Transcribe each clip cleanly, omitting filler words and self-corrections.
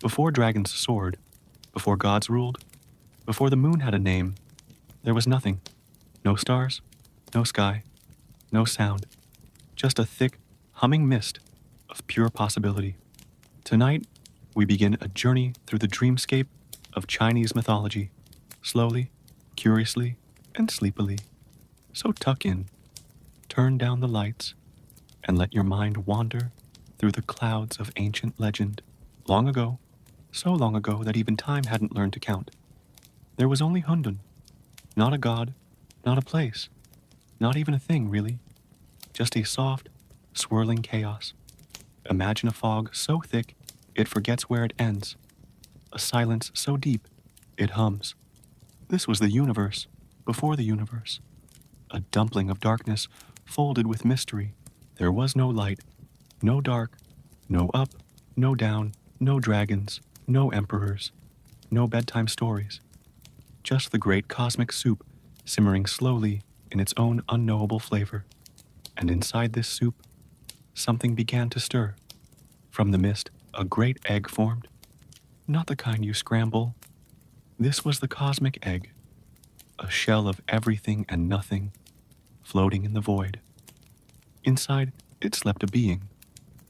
Before dragons soared, before gods ruled, before the moon had a name, there was nothing. No stars, no sky, no sound, just a thick, humming mist of pure possibility. Tonight, we begin a journey through the dreamscape of Chinese mythology, slowly, curiously, and sleepily. So tuck in, turn down the lights, and let your mind wander through the clouds of ancient legend. Long ago, so long ago that even time hadn't learned to count, there was only Hundun, not a god, not a place, not even a thing, really, just a soft, swirling chaos. Imagine a fog so thick it forgets where it ends, a silence so deep it hums. This was the universe before the universe, a dumpling of darkness folded with mystery. There was no light, no dark, no up, no down, no dragons, no emperors, no bedtime stories. Just the great cosmic soup simmering slowly in its own unknowable flavor. And inside this soup, something began to stir. From the mist, a great egg formed. Not the kind you scramble. This was the cosmic egg, a shell of everything and nothing, floating in the void. Inside, it slept a being,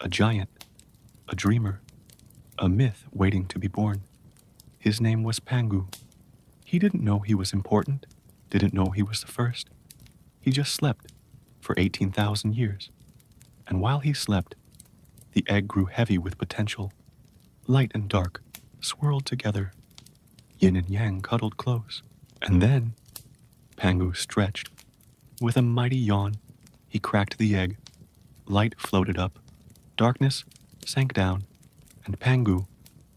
a giant, a dreamer, a myth waiting to be born. His name was Pangu. He didn't know he was important, didn't know he was the first. He just slept for 18,000 years. And while he slept, the egg grew heavy with potential. Light and dark swirled together. Yin and Yang cuddled close. And then, Pangu stretched. With a mighty yawn, he cracked the egg. Light floated up. Darkness sank down. And Pangu,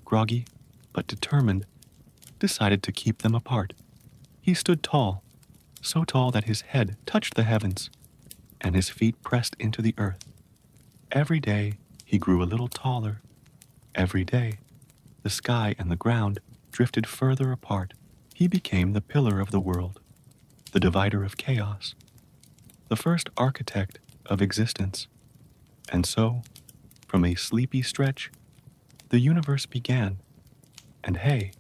groggy but determined, decided to keep them apart. He stood tall, so tall that his head touched the heavens, and his feet pressed into the earth. Every day, he grew a little taller. Every day, the sky and the ground drifted further apart. He became the pillar of the world, the divider of chaos, the first architect of existence. And so, from a sleepy stretch, the universe began. And hey,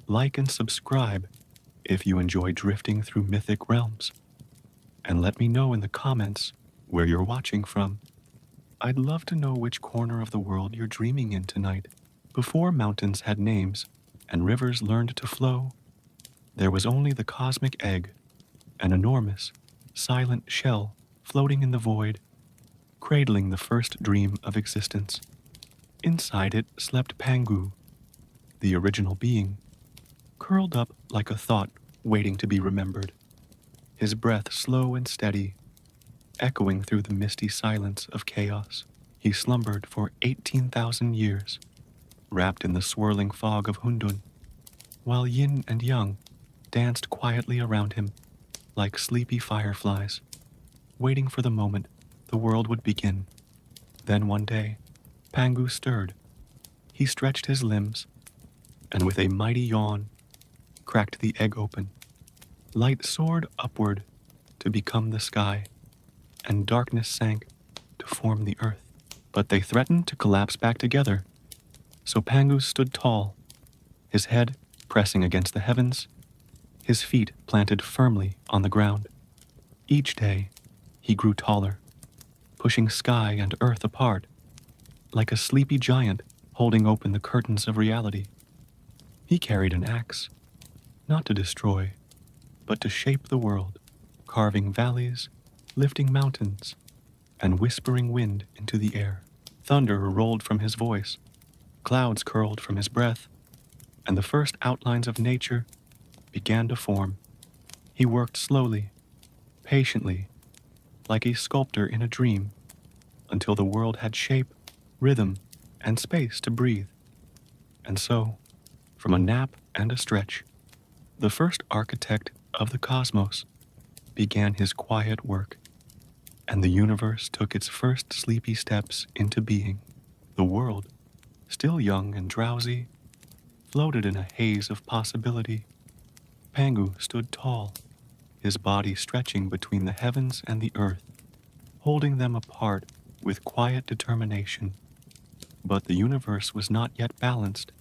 like and subscribe if you enjoy drifting through mythic realms. And let me know in the comments where you're watching from. I'd love to know which corner of the world you're dreaming in tonight. Before mountains had names and rivers learned to flow, there was only the cosmic egg, an enormous, silent shell floating in the void, cradling the first dream of existence. Inside it slept Pangu, the original being, curled up like a thought waiting to be remembered, his breath slow and steady, echoing through the misty silence of chaos. He slumbered for 18,000 years, wrapped in the swirling fog of Hundun, while Yin and Yang danced quietly around him like sleepy fireflies, waiting for the moment the world would begin. Then one day, Pangu stirred. He stretched his limbs, and with a mighty yawn, cracked the egg open. Light soared upward to become the sky, and darkness sank to form the earth. But they threatened to collapse back together. So Pangu stood tall, his head pressing against the heavens, his feet planted firmly on the ground. Each day, he grew taller, pushing sky and earth apart, like a sleepy giant holding open the curtains of reality. He carried an axe, not to destroy, but to shape the world, carving valleys, lifting mountains, and whispering wind into the air. Thunder rolled from his voice, clouds curled from his breath, and the first outlines of nature began to form. He worked slowly, patiently, like a sculptor in a dream, until the world had shape, rhythm, and space to breathe. And so, from a nap and a stretch, the first architect of the cosmos began his quiet work, and the universe took its first sleepy steps into being. The world, still young and drowsy, floated in a haze of possibility. Pangu stood tall, his body stretching between the heavens and the earth, holding them apart with quiet determination. But the universe was not yet balanced.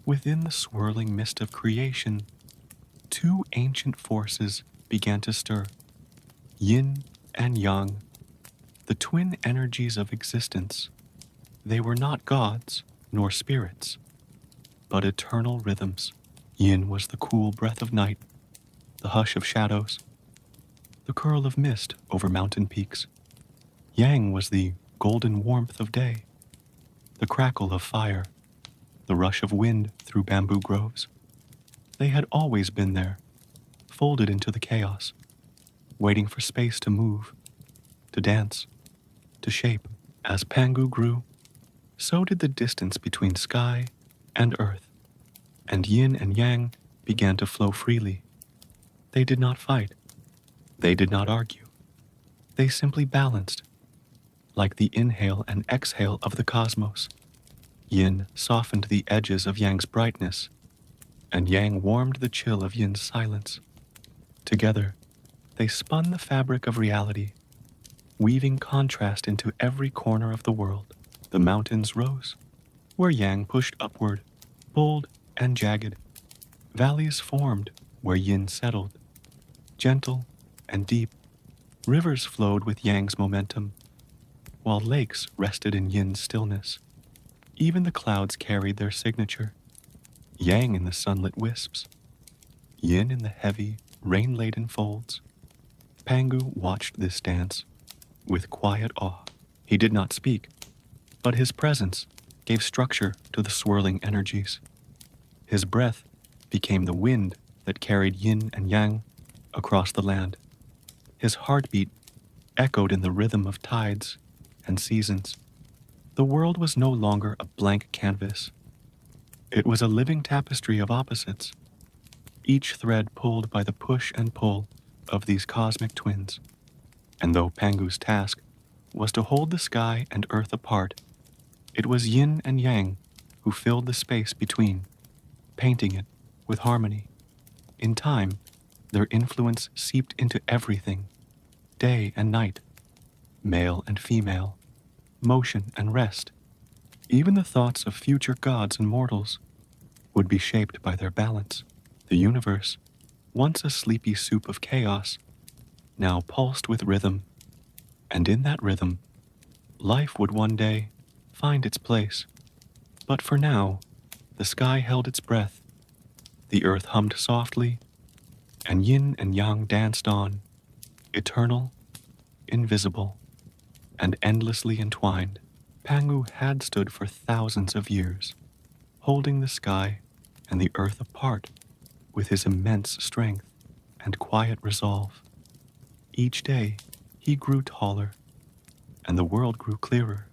Within the swirling mist of creation, two ancient forces began to stir: Yin and Yang, the twin energies of existence. They were not gods nor spirits, but eternal rhythms. Yin was the cool breath of night, the hush of shadows, the curl of mist over mountain peaks. Yang was the golden warmth of day, the crackle of fire, the rush of wind through bamboo groves. They had always been there, folded into the chaos, waiting for space to move, to dance, to shape. As Pangu grew, so did the distance between sky and earth, and yin and yang began to flow freely. They did not fight. They did not argue. They simply balanced, like the inhale and exhale of the cosmos. Yin softened the edges of Yang's brightness, and Yang warmed the chill of Yin's silence. Together, they spun the fabric of reality, weaving contrast into every corner of the world. The mountains rose, where Yang pushed upward, bold and jagged. Valleys formed where Yin settled, gentle and deep. Rivers flowed with Yang's momentum, while lakes rested in Yin's stillness. Even the clouds carried their signature: Yang in the sunlit wisps, Yin in the heavy, rain-laden folds. Pangu watched this dance with quiet awe. He did not speak, but his presence gave structure to the swirling energies. His breath became the wind that carried Yin and Yang across the land. His heartbeat echoed in the rhythm of tides and seasons. The world was no longer a blank canvas. It was a living tapestry of opposites, each thread pulled by the push and pull of these cosmic twins. And though Pangu's task was to hold the sky and earth apart, it was Yin and Yang who filled the space between, painting it with harmony. In time, their influence seeped into everything: day and night, male and female, motion and rest. Even the thoughts of future gods and mortals would be shaped by their balance. The universe, once a sleepy soup of chaos, now pulsed with rhythm, and in that rhythm, life would one day find its place. But for now, the sky held its breath, the earth hummed softly, and Yin and Yang danced on, eternal, invisible, and endlessly entwined. Pangu had stood for thousands of years, holding the sky and the earth apart with his immense strength and quiet resolve. Each day, he grew taller, and the world grew clearer.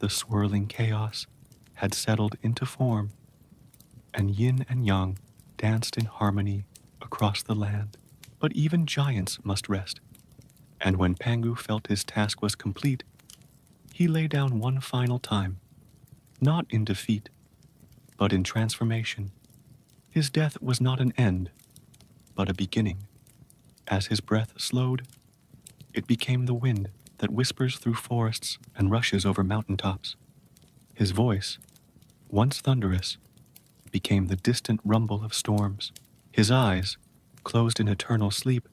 The swirling chaos had settled into form, and Yin and Yang danced in harmony across the land. But even giants must rest, and when Pangu felt his task was complete, he lay down one final time, not in defeat, but in transformation. His death was not an end, but a beginning. As his breath slowed, it became the wind that whispers through forests and rushes over mountaintops. His voice, once thunderous, became the distant rumble of storms. His eyes, closed in eternal sleep,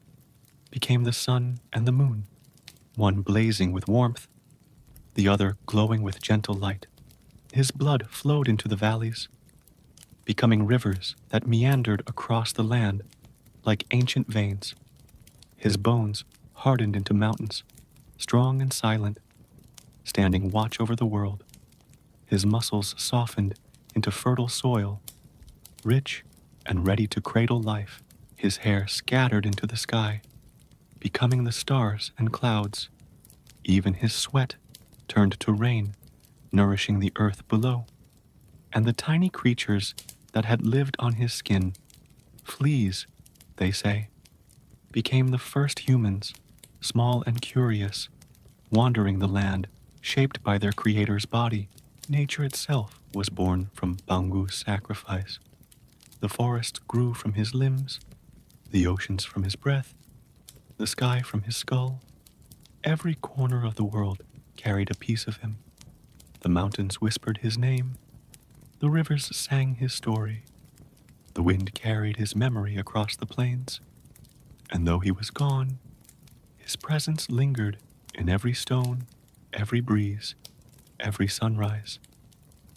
became the sun and the moon, one blazing with warmth, the other glowing with gentle light. His blood flowed into the valleys, becoming rivers that meandered across the land like ancient veins. His bones hardened into mountains, strong and silent, standing watch over the world. His muscles softened into fertile soil, rich and ready to cradle life. His hair scattered into the sky, becoming the stars and clouds. Even his sweat turned to rain, nourishing the earth below. And the tiny creatures that had lived on his skin, fleas, they say, became the first humans, small and curious, wandering the land, shaped by their creator's body. Nature itself was born from Pangu's sacrifice. The forest grew from his limbs, the oceans from his breath, the sky from his skull. Every corner of the world carried a piece of him. The mountains whispered his name, The rivers sang his story. The wind carried his memory across the plains. And though he was gone, his presence lingered in every stone, every breeze, every sunrise.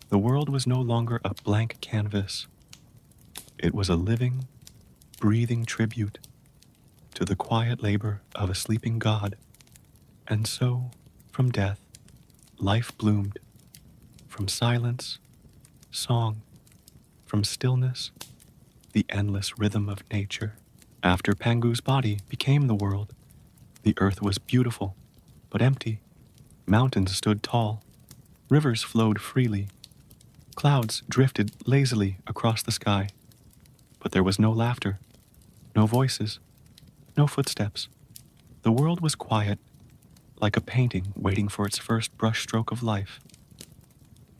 The world was no longer a blank canvas. It was a living, breathing tribute to the quiet labor of a sleeping god. And so, from death, life bloomed. From silence, song. From stillness, the endless rhythm of nature. After Pangu's body became the world, the earth was beautiful, but empty. Mountains stood tall. Rivers flowed freely. Clouds drifted lazily across the sky. But there was no laughter, no voices, no footsteps. The world was quiet, like a painting waiting for its first brushstroke of life.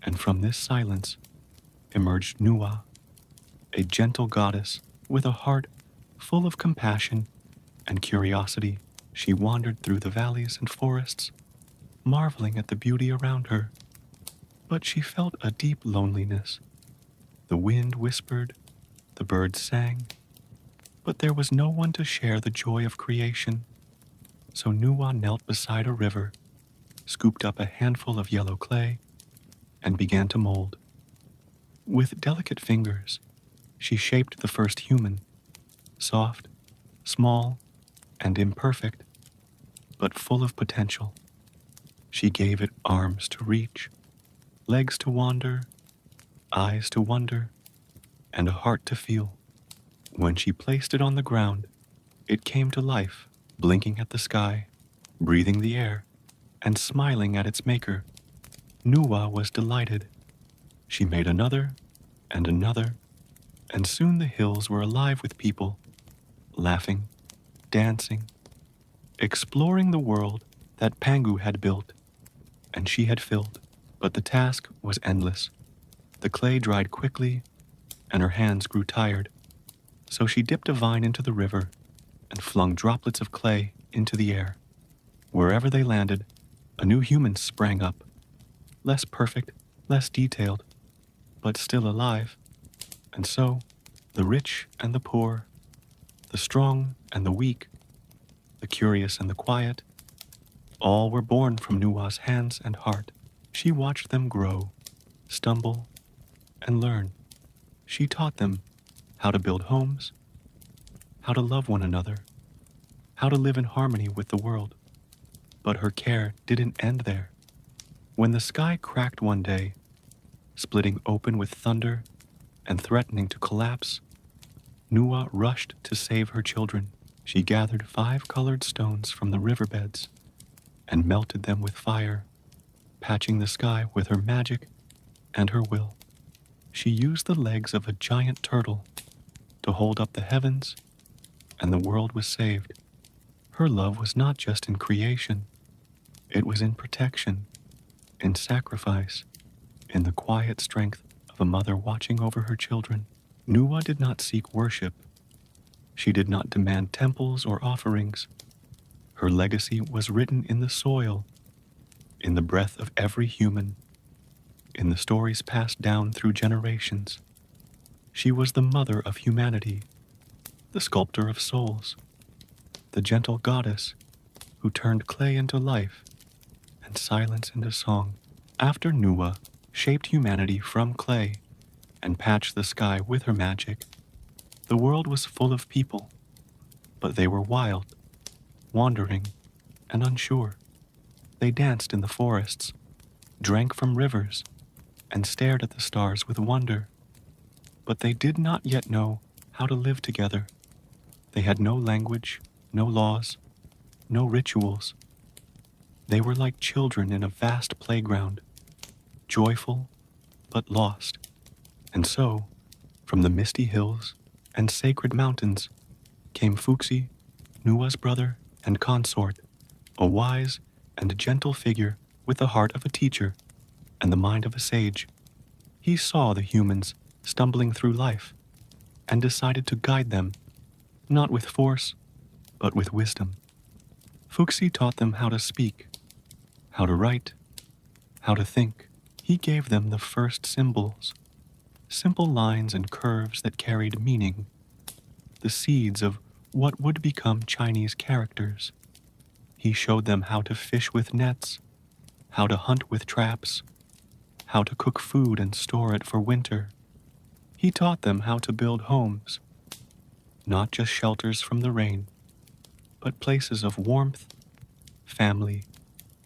And from this silence emerged Nuwa, a gentle goddess with a heart full of compassion and curiosity. She wandered through the valleys and forests, marveling at the beauty around her. But she felt a deep loneliness. The wind whispered, the birds sang, but there was no one to share the joy of creation. So Nuwa knelt beside a river, scooped up a handful of yellow clay, and began to mold. With delicate fingers, she shaped the first human, soft, small, and imperfect, but full of potential. She gave it arms to reach, legs to wander, eyes to wonder, and a heart to feel. When she placed it on the ground, it came to life, blinking at the sky, breathing the air, and smiling at its maker. Nuwa was delighted. She made another, and soon the hills were alive with people, laughing, dancing, exploring the world that Pangu had built, and she had filled. But the task was endless. The clay dried quickly, and her hands grew tired. So she dipped a vine into the river and flung droplets of clay into the air. Wherever they landed, a new human sprang up, less perfect, less detailed, but still alive. And so, the rich and the poor, the strong and the weak, the curious and the quiet, all were born from Nuwa's hands and heart. She watched them grow, stumble, and learn. She taught them how to build homes, how to love one another, how to live in harmony with the world. But her care didn't end there. When the sky cracked one day, splitting open with thunder and threatening to collapse, Nuwa rushed to save her children. She gathered 5 colored stones from the riverbeds and melted them with fire, patching the sky with her magic and her will. She used the legs of a giant turtle to hold up the heavens, and the world was saved. Her love was not just in creation, it was in protection, in sacrifice, in the quiet strength of a mother watching over her children. Nuwa did not seek worship. She did not demand temples or offerings. Her legacy was written in the soil, in the breath of every human, in the stories passed down through generations. She was the mother of humanity, the sculptor of souls, the gentle goddess who turned clay into life and silence into song. After Nuwa shaped humanity from clay and patched the sky with her magic, the world was full of people, but they were wild, wandering, and unsure. They danced in the forests, drank from rivers, and stared at the stars with wonder. But they did not yet know how to live together. They had no language, no laws, no rituals. They were like children in a vast playground, joyful but lost. And so, from the misty hills and sacred mountains, came Fuxi, Nuwa's brother and consort, a wise and gentle figure with the heart of a teacher and the mind of a sage. He saw the humans stumbling through life and decided to guide them, not with force, but with wisdom. Fuxi taught them how to speak, how to write, how to think. He gave them the first symbols, simple lines and curves that carried meaning, the seeds of what would become Chinese characters. He showed them how to fish with nets, how to hunt with traps, how to cook food and store it for winter. He taught them how to build homes, not just shelters from the rain, but places of warmth, family,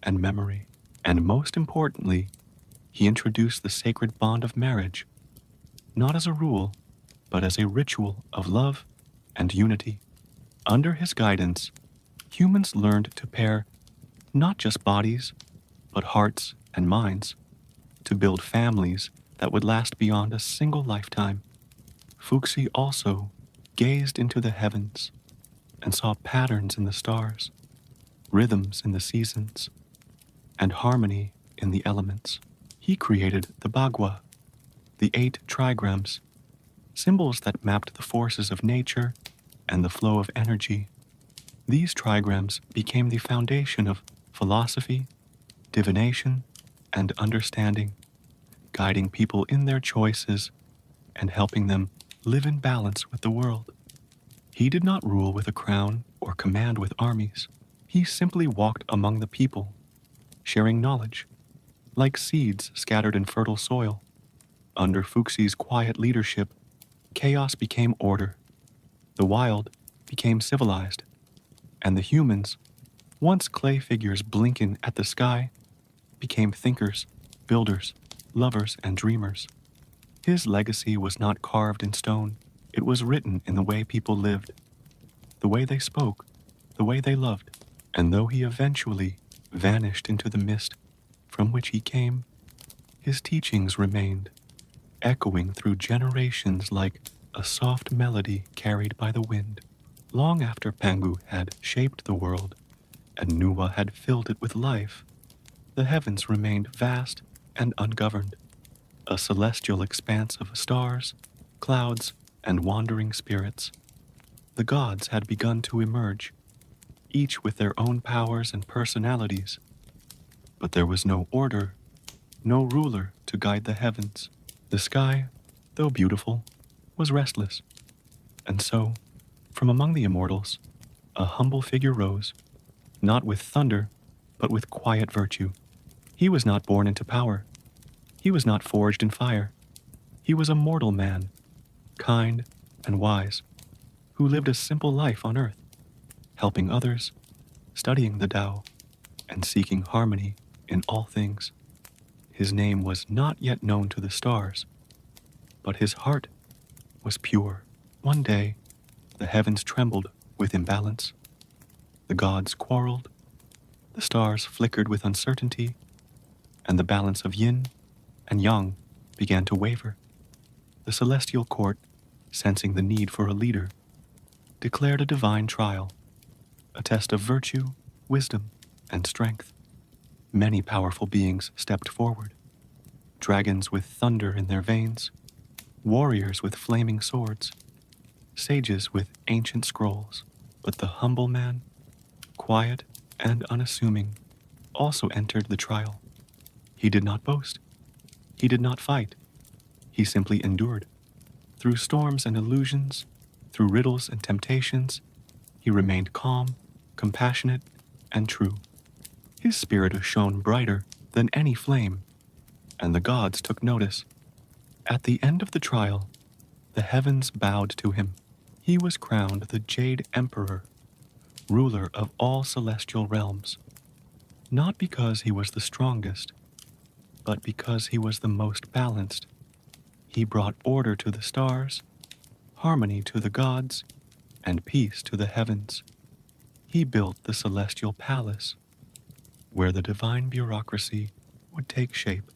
and memory. And most importantly, he introduced the sacred bond of marriage, not as a rule, but as a ritual of love and unity. Under his guidance, humans learned to pair not just bodies, but hearts and minds, to build families that would last beyond a single lifetime. Fuxi also gazed into the heavens and saw patterns in the stars, rhythms in the seasons, and harmony in the elements. He created the Bagua, the 8 trigrams, symbols that mapped the forces of nature and the flow of energy. These trigrams became the foundation of philosophy, divination, and understanding, guiding people in their choices and helping them live in balance with the world. He did not rule with a crown or command with armies. He simply walked among the people, sharing knowledge, like seeds scattered in fertile soil. Under Fuxi's quiet leadership, chaos became order, the wild became civilized, and the humans, once clay figures blinking at the sky, became thinkers, builders, lovers, and dreamers. His legacy was not carved in stone. It was written in the way people lived, the way they spoke, the way they loved. And though he eventually vanished into the mist from which he came, his teachings remained, echoing through generations like a soft melody carried by the wind. Long after Pangu had shaped the world and Nuwa had filled it with life, the heavens remained vast and ungoverned, a celestial expanse of stars, clouds, and wandering spirits. The gods had begun to emerge, each with their own powers and personalities, but there was no order, no ruler to guide the heavens. The sky, though beautiful, was restless, and so, from among the immortals, a humble figure rose, not with thunder, but with quiet virtue. He was not born into power. He was not forged in fire. He was a mortal man, kind and wise, who lived a simple life on earth, helping others, studying the Tao, and seeking harmony in all things. His name was not yet known to the stars, but his heart was pure. One day, the heavens trembled with imbalance. The gods quarreled, the stars flickered with uncertainty, and the balance of yin and yang began to waver. The celestial court, sensing the need for a leader, declared a divine trial, a test of virtue, wisdom, and strength. Many powerful beings stepped forward, dragons with thunder in their veins, warriors with flaming swords, sages with ancient scrolls. But the humble man, quiet and unassuming, also entered the trial. He did not boast. He did not fight. He simply endured. Through storms and illusions, through riddles and temptations, he remained calm, compassionate, and true. His spirit shone brighter than any flame, and the gods took notice. At the end of the trial, the heavens bowed to him. He was crowned the Jade Emperor, ruler of all celestial realms, not because he was the strongest, but because he was the most balanced. He brought order to the stars, harmony to the gods, and peace to the heavens. He built the celestial palace, where the divine bureaucracy would take shape,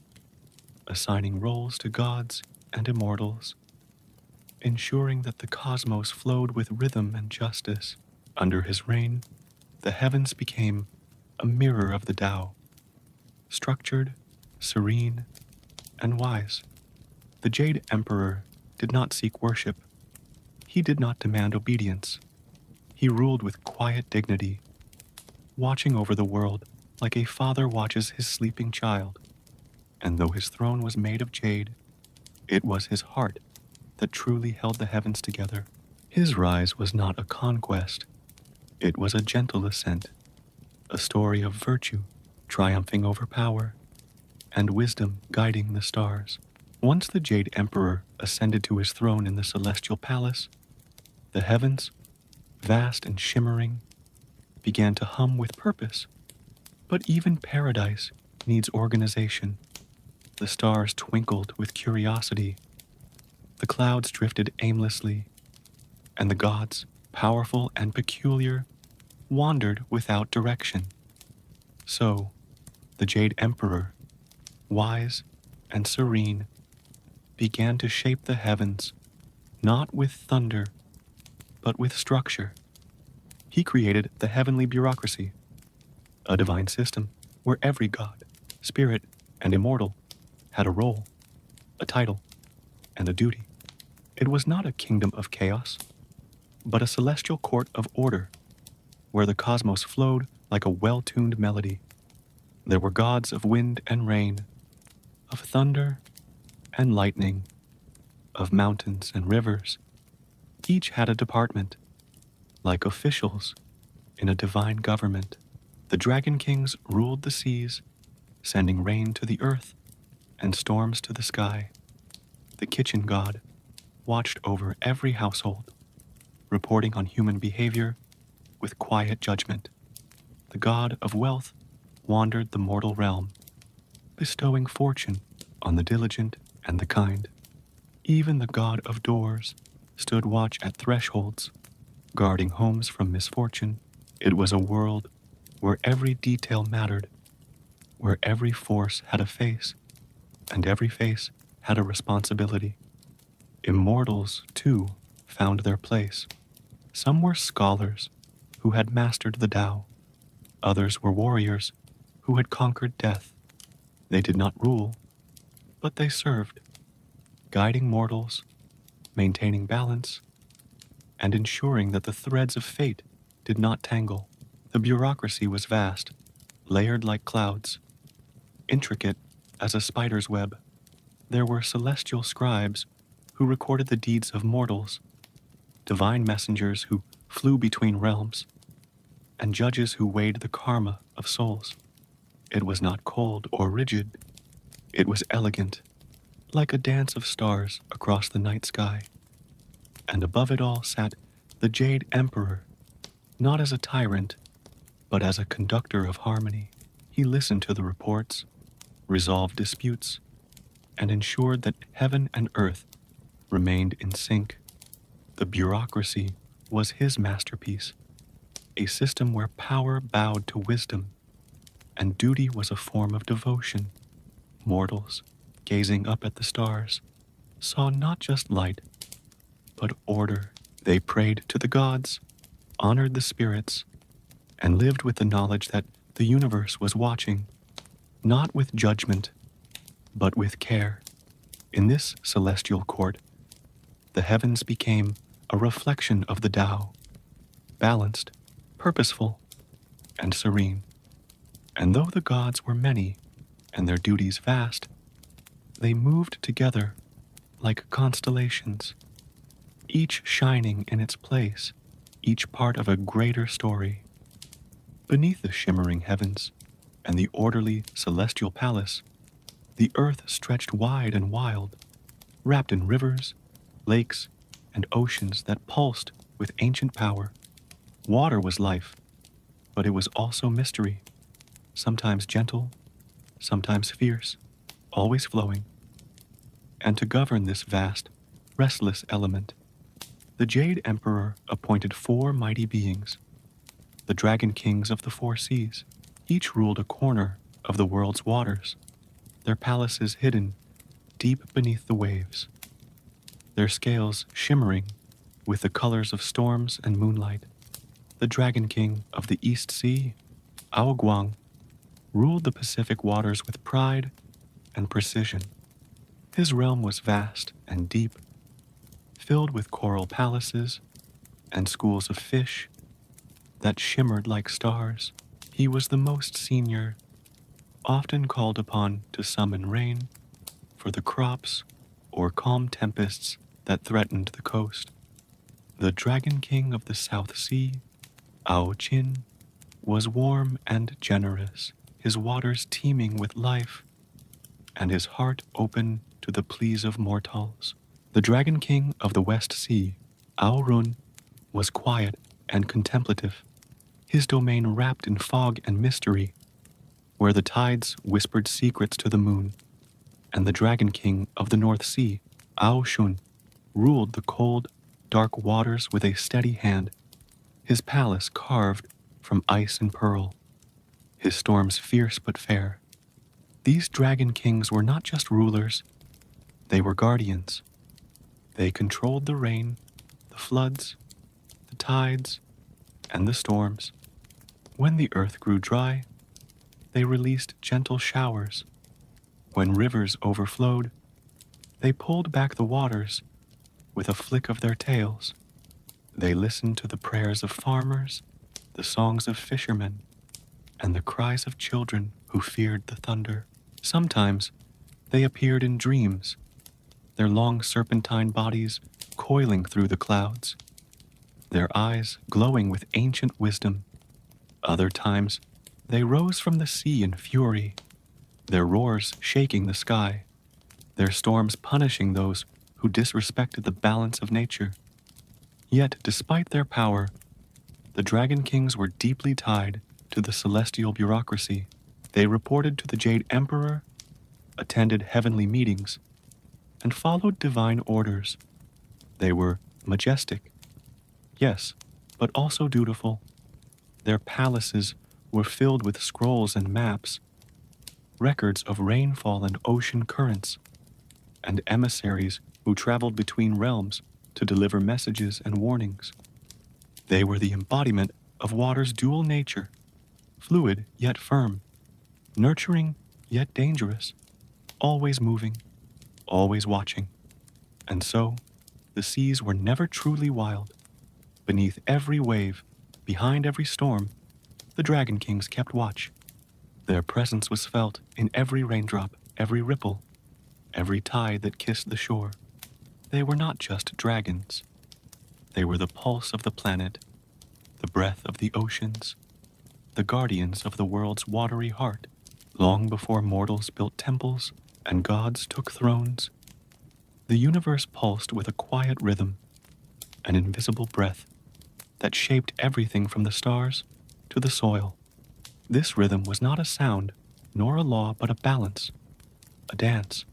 assigning roles to gods and immortals, ensuring that the cosmos flowed with rhythm and justice. Under his reign, the heavens became a mirror of the Tao, structured, serene, and wise. The Jade Emperor did not seek worship. He did not demand obedience. He ruled with quiet dignity, watching over the world like a father watches his sleeping child. And though his throne was made of jade, It was his heart that truly held the heavens together. His rise was not a conquest, it was a gentle ascent, a story of virtue triumphing over power, and wisdom guiding the stars. Once the Jade Emperor ascended to his throne in the celestial palace, the heavens, vast and shimmering, began to hum with purpose. But even paradise needs organization. The stars twinkled with curiosity, the clouds drifted aimlessly, and the gods, powerful and peculiar, wandered without direction. So, the Jade Emperor, wise and serene, began to shape the heavens, not with thunder, but with structure. He created the heavenly bureaucracy, a divine system where every god, spirit, and immortal had a role, a title, and a duty. It was not a kingdom of chaos, but a celestial court of order, where the cosmos flowed like a well-tuned melody. There were gods of wind and rain, of thunder and lightning, of mountains and rivers. Each had a department, like officials in a divine government. The dragon kings ruled the seas, sending rain to the earth and storms to the sky. The kitchen god watched over every household, reporting on human behavior with quiet judgment. The god of wealth wandered the mortal realm, bestowing fortune on the diligent and the kind. Even the god of doors stood watch at thresholds, guarding homes from misfortune. It was a world where every detail mattered, where every force had a face, and every face had a responsibility. Immortals, too, found their place. Some were scholars who had mastered the Tao. Others were warriors who had conquered death. They did not rule, but they served, guiding mortals, maintaining balance, and ensuring that the threads of fate did not tangle. The bureaucracy was vast, layered like clouds, intricate as a spider's web. There were celestial scribes who recorded the deeds of mortals, divine messengers who flew between realms, and judges who weighed the karma of souls. It was not cold or rigid. It was elegant, like a dance of stars across the night sky. And above it all sat the Jade Emperor, not as a tyrant, but as a conductor of harmony. He listened to the reports, resolved disputes, and ensured that heaven and earth remained in sync. The bureaucracy was his masterpiece, a system where power bowed to wisdom, and duty was a form of devotion. Mortals, gazing up at the stars, saw not just light, but order. They prayed to the gods, honored the spirits, and lived with the knowledge that the universe was watching, not with judgment, but with care. In this celestial court, the heavens became a reflection of the Tao, balanced, purposeful, and serene. And though the gods were many and their duties vast, they moved together like constellations, each shining in its place, each part of a greater story. Beneath the shimmering heavens and the orderly celestial palace, the earth stretched wide and wild, wrapped in rivers, lakes, and oceans that pulsed with ancient power. Water was life, but it was also mystery, sometimes gentle, sometimes fierce, always flowing. And to govern this vast, restless element, the Jade Emperor appointed 4 mighty beings, the dragon kings of the 4 seas. Each ruled a corner of the world's waters, their palaces hidden deep beneath the waves, their scales shimmering with the colors of storms and moonlight. The dragon king of the East Sea, Aoguang, ruled the Pacific waters with pride and precision. His realm was vast and deep, filled with coral palaces and schools of fish that shimmered like stars. He was the most senior, often called upon to summon rain for the crops or calm tempests that threatened the coast. The Dragon King of the South Sea, Ao Qin, was warm and generous, his waters teeming with life, and his heart open to the pleas of mortals. The Dragon King of the West Sea, Ao Run, was quiet and contemplative, his domain wrapped in fog and mystery, where the tides whispered secrets to the moon. And the Dragon King of the North Sea, Ao Shun, ruled the cold, dark waters with a steady hand, his palace carved from ice and pearl, his storms fierce but fair. These dragon kings were not just rulers, they were guardians. They controlled the rain, the floods, the tides, and the storms. When the earth grew dry, they released gentle showers. When rivers overflowed, they pulled back the waters with a flick of their tails. They listened to the prayers of farmers, the songs of fishermen, and the cries of children who feared the thunder. Sometimes they appeared in dreams, their long serpentine bodies coiling through the clouds, their eyes glowing with ancient wisdom. Other times, they rose from the sea in fury, their roars shaking the sky, their storms punishing those who disrespected the balance of nature. Yet, despite their power, the Dragon Kings were deeply tied to the celestial bureaucracy. They reported to the Jade Emperor, attended heavenly meetings, and followed divine orders. They were majestic, yes, but also dutiful. Their palaces were filled with scrolls and maps, records of rainfall and ocean currents, and emissaries who traveled between realms to deliver messages and warnings. They were the embodiment of water's dual nature, fluid yet firm, nurturing yet dangerous, always moving, always watching. And so, the seas were never truly wild. Beneath every wave, behind every storm, the Dragon Kings kept watch. Their presence was felt in every raindrop, every ripple, every tide that kissed the shore. They were not just dragons. They were the pulse of the planet, the breath of the oceans, the guardians of the world's watery heart. Long before mortals built temples and gods took thrones, the universe pulsed with a quiet rhythm, an invisible breath that shaped everything from the stars to the soil. This rhythm was not a sound, nor a law, but a balance, a dance,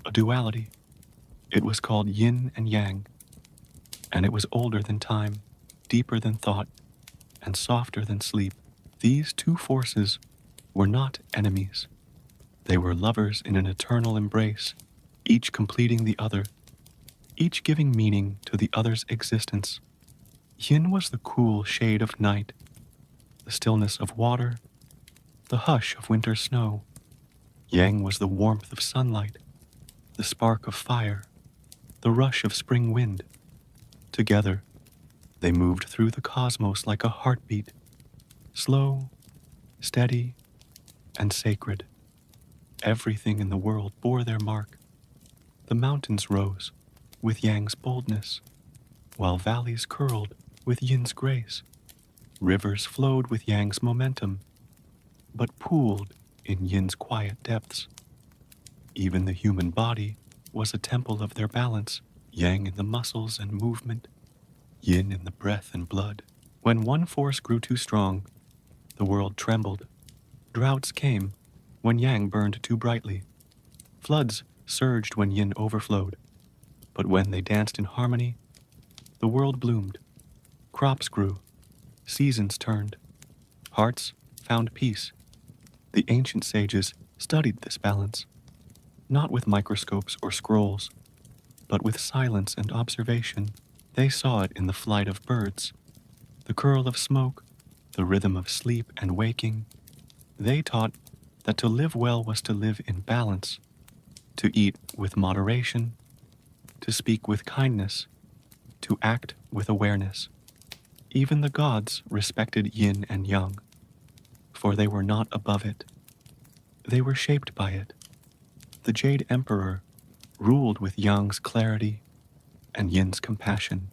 a duality. It was called Yin and Yang, and it was older than time, deeper than thought, and softer than sleep. These two forces were not enemies. They were lovers in an eternal embrace, each completing the other, each giving meaning to the other's existence. Yin was the cool shade of night, the stillness of water, the hush of winter snow. Yang was the warmth of sunlight, the spark of fire, the rush of spring wind. Together, they moved through the cosmos like a heartbeat, slow, steady, and sacred. Everything in the world bore their mark. The mountains rose with Yang's boldness, while valleys curled with Yin's grace. Rivers flowed with Yang's momentum, but pooled in Yin's quiet depths. Even the human body was a temple of their balance, Yang in the muscles and movement, Yin in the breath and blood. When one force grew too strong, the world trembled. Droughts came when Yang burned too brightly. Floods surged when Yin overflowed. But when they danced in harmony, the world bloomed. Crops grew, seasons turned, hearts found peace. The ancient sages studied this balance, not with microscopes or scrolls, but with silence and observation. They saw it in the flight of birds, the curl of smoke, the rhythm of sleep and waking. They taught that to live well was to live in balance, to eat with moderation, to speak with kindness, to act with awareness. Even the gods respected Yin and Yang, for they were not above it. They were shaped by it. The Jade Emperor, ruled with Yang's clarity and Yin's compassion.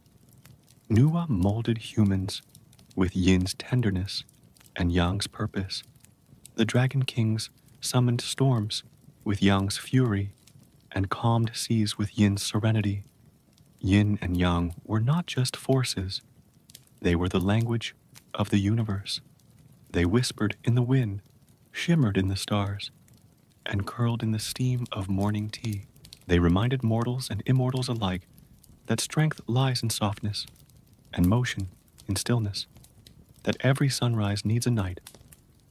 Nuwa molded humans with Yin's tenderness and Yang's purpose. The Dragon Kings summoned storms with Yang's fury and calmed seas with Yin's serenity. Yin and Yang were not just forces, they were the language of the universe. They whispered in the wind, shimmered in the stars, and curled in the steam of morning tea. They reminded mortals and immortals alike that strength lies in softness and motion in stillness, that every sunrise needs a night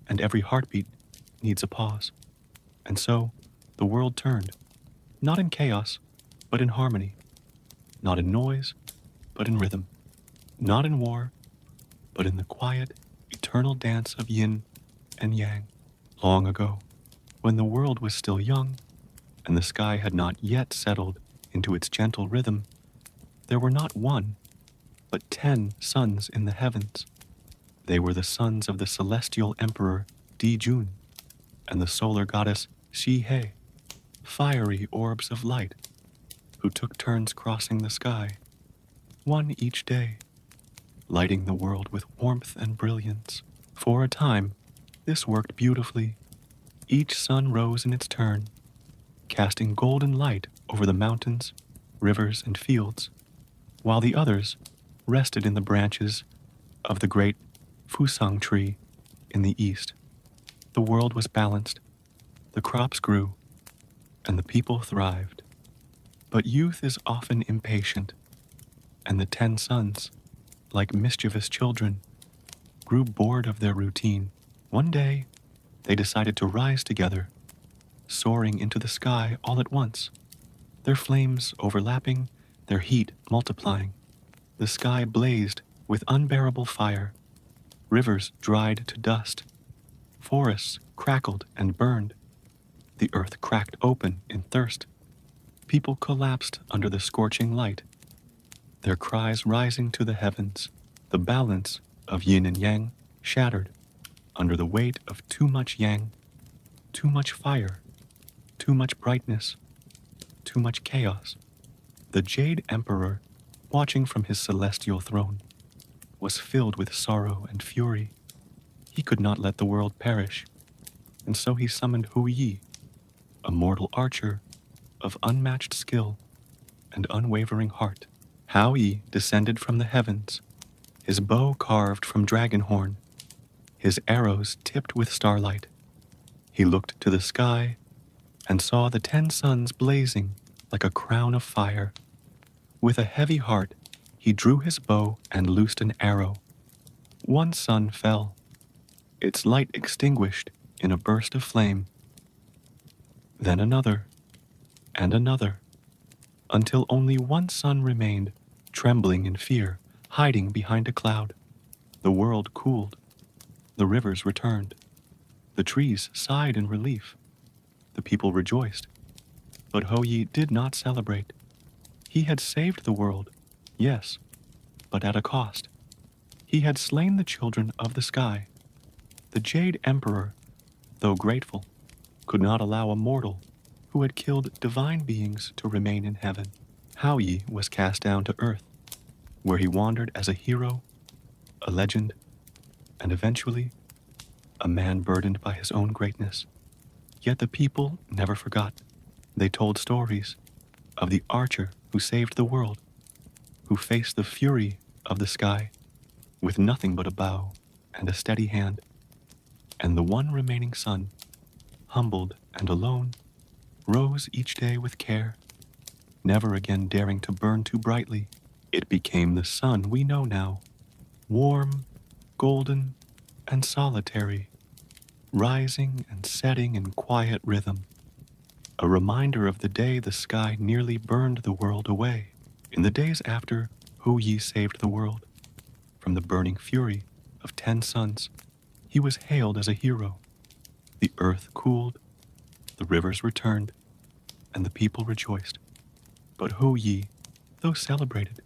and every heartbeat needs a pause. And so the world turned, not in chaos, but in harmony, not in noise, but in rhythm, not in war, but in the quiet, eternal dance of yin and yang. Long ago, when the world was still young and the sky had not yet settled into its gentle rhythm, there were not one, but 10 suns in the heavens. They were the sons of the celestial emperor Di Jun and the solar goddess Shi He, fiery orbs of light, who took turns crossing the sky, one each day, lighting the world with warmth and brilliance. For a time, this worked beautifully. Each sun rose in its turn, casting golden light over the mountains, rivers, and fields, while the others rested in the branches of the great Fusang tree in the east. The world was balanced, the crops grew, and the people thrived. But youth is often impatient, and the 10 sons, like mischievous children, grew bored of their routine. One day, they decided to rise together, soaring into the sky all at once, their flames overlapping, their heat multiplying. The sky blazed with unbearable fire, rivers dried to dust, forests crackled and burned, the earth cracked open in thirst. People collapsed under the scorching light, their cries rising to the heavens. The balance of yin and yang shattered under the weight of too much yang, too much fire, too much brightness, too much chaos. The Jade Emperor, watching from his celestial throne, was filled with sorrow and fury. He could not let the world perish, and so he summoned Hu Yi, a mortal archer of unmatched skill and unwavering heart. Hao Yi descended from the heavens, his bow carved from dragon horn, his arrows tipped with starlight. He looked to the sky and saw the 10 suns blazing like a crown of fire. With a heavy heart, he drew his bow and loosed an arrow. One sun fell, its light extinguished in a burst of flame. Then another, and another, until only one sun remained, trembling in fear, hiding behind a cloud. The world cooled. The rivers returned. The trees sighed in relief. The people rejoiced. But Hou Yi did not celebrate. He had saved the world, yes, but at a cost. He had slain the children of the sky. The Jade Emperor, though grateful, could not allow a mortal who had killed divine beings to remain in heaven. Hou Yi was cast down to earth, where he wandered as a hero, a legend, and eventually a man burdened by his own greatness. Yet the people never forgot. They told stories of the archer who saved the world, who faced the fury of the sky with nothing but a bow and a steady hand, and the one remaining sun, humbled and alone, rose each day with care, never again daring to burn too brightly. It became the sun we know now, warm, golden, and solitary, rising and setting in quiet rhythm, a reminder of the day the sky nearly burned the world away. In the days after Hou Yi saved the world from the burning fury of 10 suns, he was hailed as a hero. The earth cooled, the rivers returned, and the people rejoiced. But Hou Yi, though celebrated,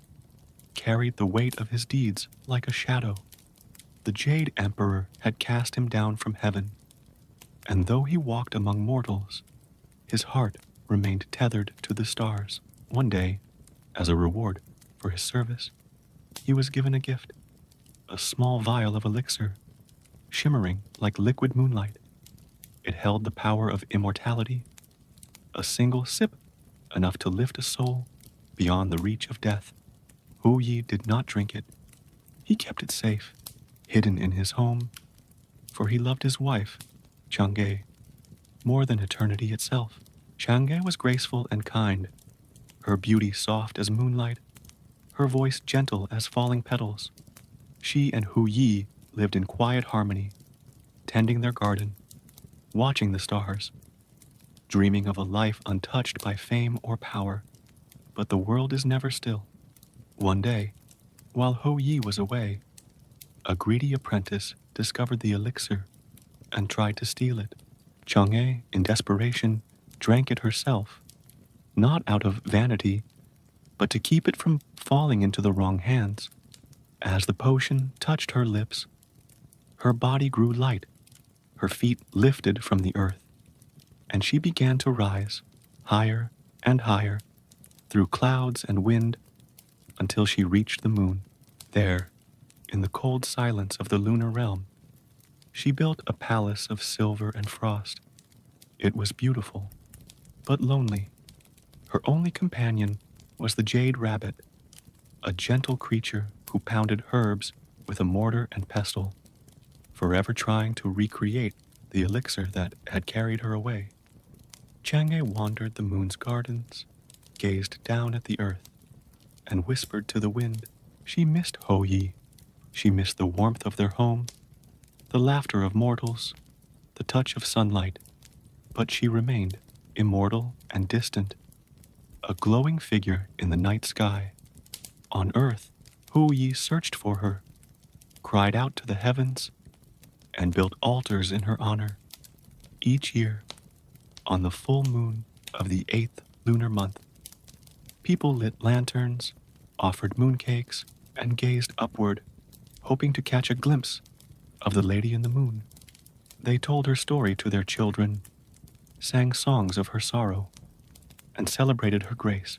carried the weight of his deeds like a shadow. The Jade Emperor had cast him down from heaven, and though he walked among mortals, his heart remained tethered to the stars. One day, as a reward for his service, he was given a gift, a small vial of elixir, shimmering like liquid moonlight. It held the power of immortality, a single sip enough to lift a soul beyond the reach of death. Hu Yi did not drink it. He kept it safe, hidden in his home, for he loved his wife, Chang'e, more than eternity itself. Chang'e was graceful and kind, her beauty soft as moonlight, her voice gentle as falling petals. She and Hu Yi lived in quiet harmony, tending their garden, watching the stars, dreaming of a life untouched by fame or power. But the world is never still. One day, while Hu Yi was away, a greedy apprentice discovered the elixir and tried to steal it. Chang'e, in desperation, drank it herself, not out of vanity, but to keep it from falling into the wrong hands. As the potion touched her lips, her body grew light, her feet lifted from the earth, and she began to rise, higher and higher, through clouds and wind, until she reached the moon. There, in the cold silence of the lunar realm, she built a palace of silver and frost. It was beautiful, but lonely. Her only companion was the jade rabbit, a gentle creature who pounded herbs with a mortar and pestle, forever trying to recreate the elixir that had carried her away. Chang'e wandered the moon's gardens, gazed down at the earth, and whispered to the wind. She missed Hu Yi. She missed the warmth of their home, the laughter of mortals, the touch of sunlight. But she remained immortal and distant, a glowing figure in the night sky. On earth, Hu Yi searched for her, cried out to the heavens, and built altars in her honor. Each year, on the full moon of the 8th lunar month, people lit lanterns, offered mooncakes, and gazed upward, hoping to catch a glimpse of the Lady in the Moon. They told her story to their children, sang songs of her sorrow, and celebrated her grace.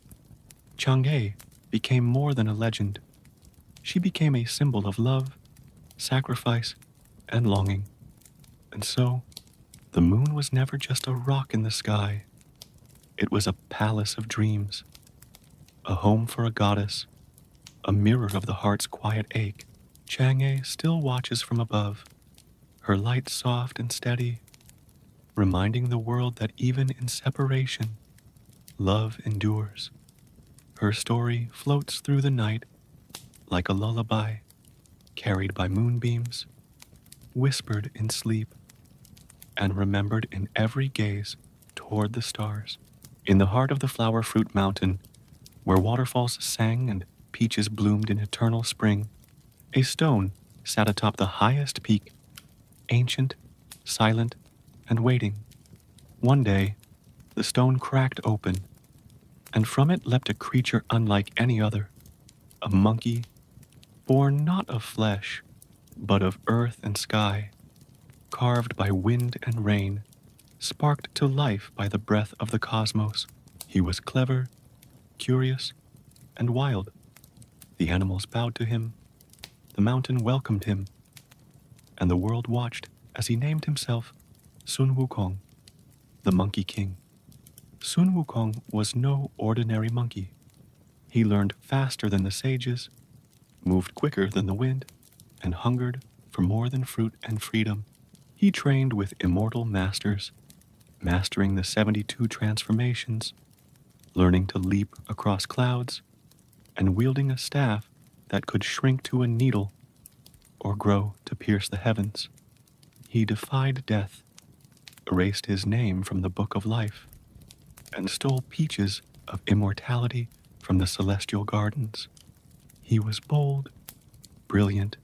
Chang'e became more than a legend. She became a symbol of love, sacrifice, and longing. And so, the moon was never just a rock in the sky. It was a palace of dreams, a home for a goddess, a mirror of the heart's quiet ache. Chang'e still watches from above, her light soft and steady, reminding the world that even in separation, love endures. Her story floats through the night like a lullaby, carried by moonbeams, whispered in sleep, and remembered in every gaze toward the stars. In the heart of the flower fruit mountain, where waterfalls sang and peaches bloomed in eternal spring, a stone sat atop the highest peak, ancient, silent, and waiting. One day, the stone cracked open, and from it leapt a creature unlike any other, a monkey, born not of flesh, but of earth and sky, carved by wind and rain, sparked to life by the breath of the cosmos. He was clever, curious, and wild. The animals bowed to him, the mountain welcomed him, and the world watched as he named himself Sun Wukong, the Monkey King. Sun Wukong was no ordinary monkey. He learned faster than the sages, moved quicker than the wind, and hungered for more than fruit and freedom. He trained with immortal masters, mastering the 72 transformations, learning to leap across clouds, and wielding a staff that could shrink to a needle or grow to pierce the heavens. He defied death, erased his name from the book of life, and stole peaches of immortality from the celestial gardens. He was bold, brilliant,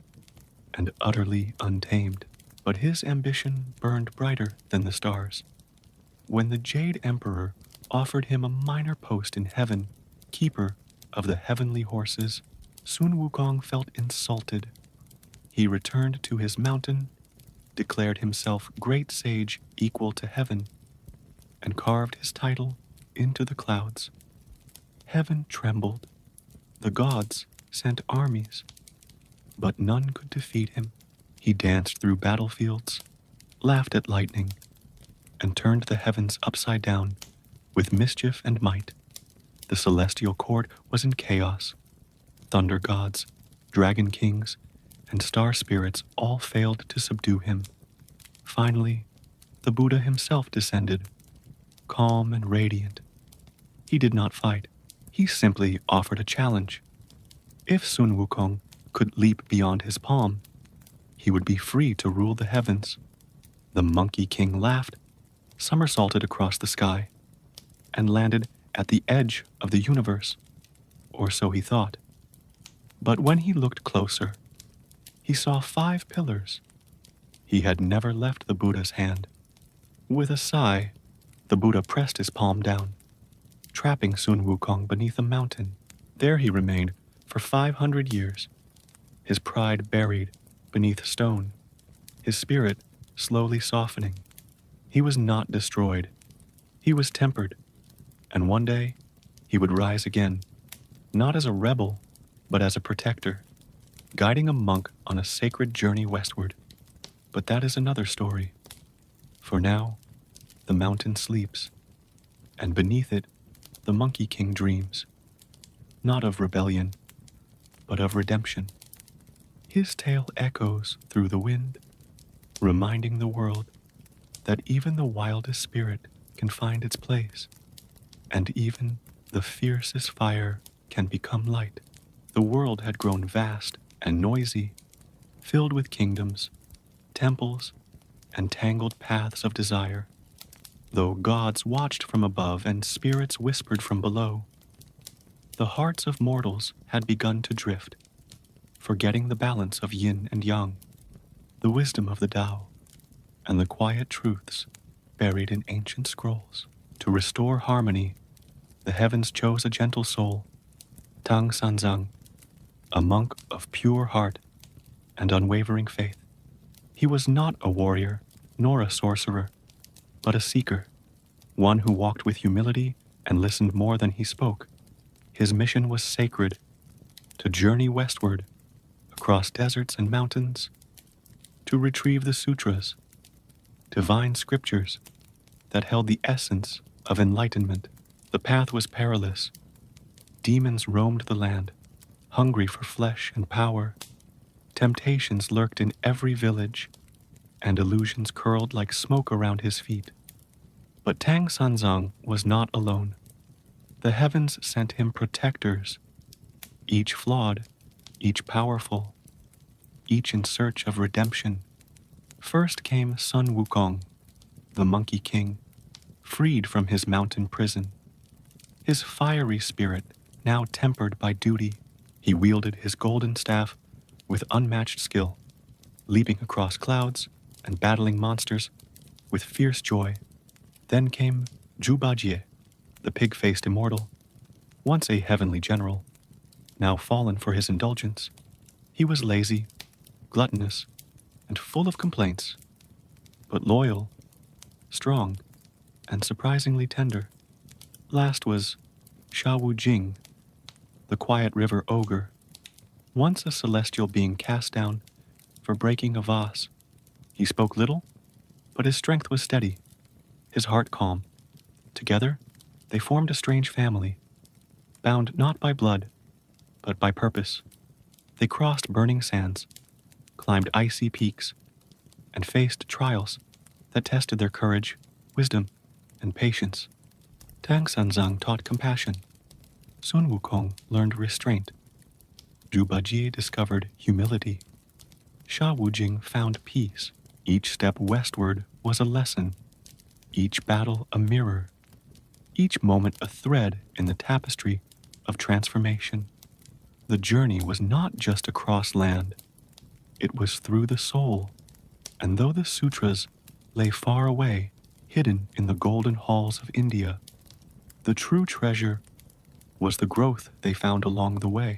and utterly untamed, but his ambition burned brighter than the stars. When the Jade Emperor offered him a minor post in heaven, keeper of the heavenly horses, Sun Wukong felt insulted. He returned to his mountain, declared himself great sage equal to heaven, and carved his title into the clouds. Heaven trembled. The gods sent armies, but none could defeat him. He danced through battlefields, laughed at lightning, and turned the heavens upside down with mischief and might. The celestial court was in chaos. Thunder gods, dragon kings, and star spirits all failed to subdue him. Finally, the Buddha himself descended, calm and radiant. He did not fight. He simply offered a challenge. If Sun Wukong could leap beyond his palm, he would be free to rule the heavens. The Monkey King laughed, somersaulted across the sky, and landed at the edge of the universe, or so he thought. But when he looked closer, he saw 5 pillars. He had never left the Buddha's hand. With a sigh, the Buddha pressed his palm down, trapping Sun Wukong beneath a mountain. There he remained for 500 years, his pride buried beneath stone, his spirit slowly softening. He was not destroyed. He was tempered, and one day he would rise again, not as a rebel, but as a protector, guiding a monk on a sacred journey westward. But that is another story. For now, the mountain sleeps, and beneath it, the Monkey King dreams, not of rebellion, but of redemption. His tale echoes through the wind, reminding the world that even the wildest spirit can find its place, and even the fiercest fire can become light. The world had grown vast and noisy, filled with kingdoms, temples, and tangled paths of desire. Though gods watched from above and spirits whispered from below, the hearts of mortals had begun to drift, forgetting the balance of yin and yang, the wisdom of the Tao, and the quiet truths buried in ancient scrolls. To restore harmony, the heavens chose a gentle soul, Tang Sanzang, a monk of pure heart and unwavering faith. He was not a warrior nor a sorcerer, but a seeker, one who walked with humility and listened more than he spoke. His mission was sacred, to journey westward, across deserts and mountains, to retrieve the sutras, divine scriptures that held the essence of enlightenment. The path was perilous. Demons roamed the land, hungry for flesh and power. Temptations lurked in every village, and illusions curled like smoke around his feet. But Tang Sanzang was not alone. The heavens sent him protectors, each flawed, each powerful, each in search of redemption. First came Sun Wukong, the Monkey King, freed from his mountain prison. His fiery spirit, now tempered by duty, he wielded his golden staff with unmatched skill, leaping across clouds and battling monsters with fierce joy. Then came Jubajie, the pig-faced immortal, once a heavenly general, now fallen for his indulgence. He was lazy, gluttonous, and full of complaints, but loyal, strong, and surprisingly tender. Last was Sha Wu Jing, the quiet river ogre, once a celestial being cast down for breaking a vase. He spoke little, but his strength was steady, his heart calm. Together, they formed a strange family, bound not by blood, but by purpose. They crossed burning sands, climbed icy peaks, and faced trials that tested their courage, wisdom, and patience. Tang Sanzang taught compassion. Sun Wukong learned restraint. Jubajie discovered humility. Sha Wujing found peace. Each step westward was a lesson, each battle a mirror, each moment a thread in the tapestry of transformation. The journey was not just across land, it was through the soul, and though the sutras lay far away, hidden in the golden halls of India, the true treasure was the growth they found along the way.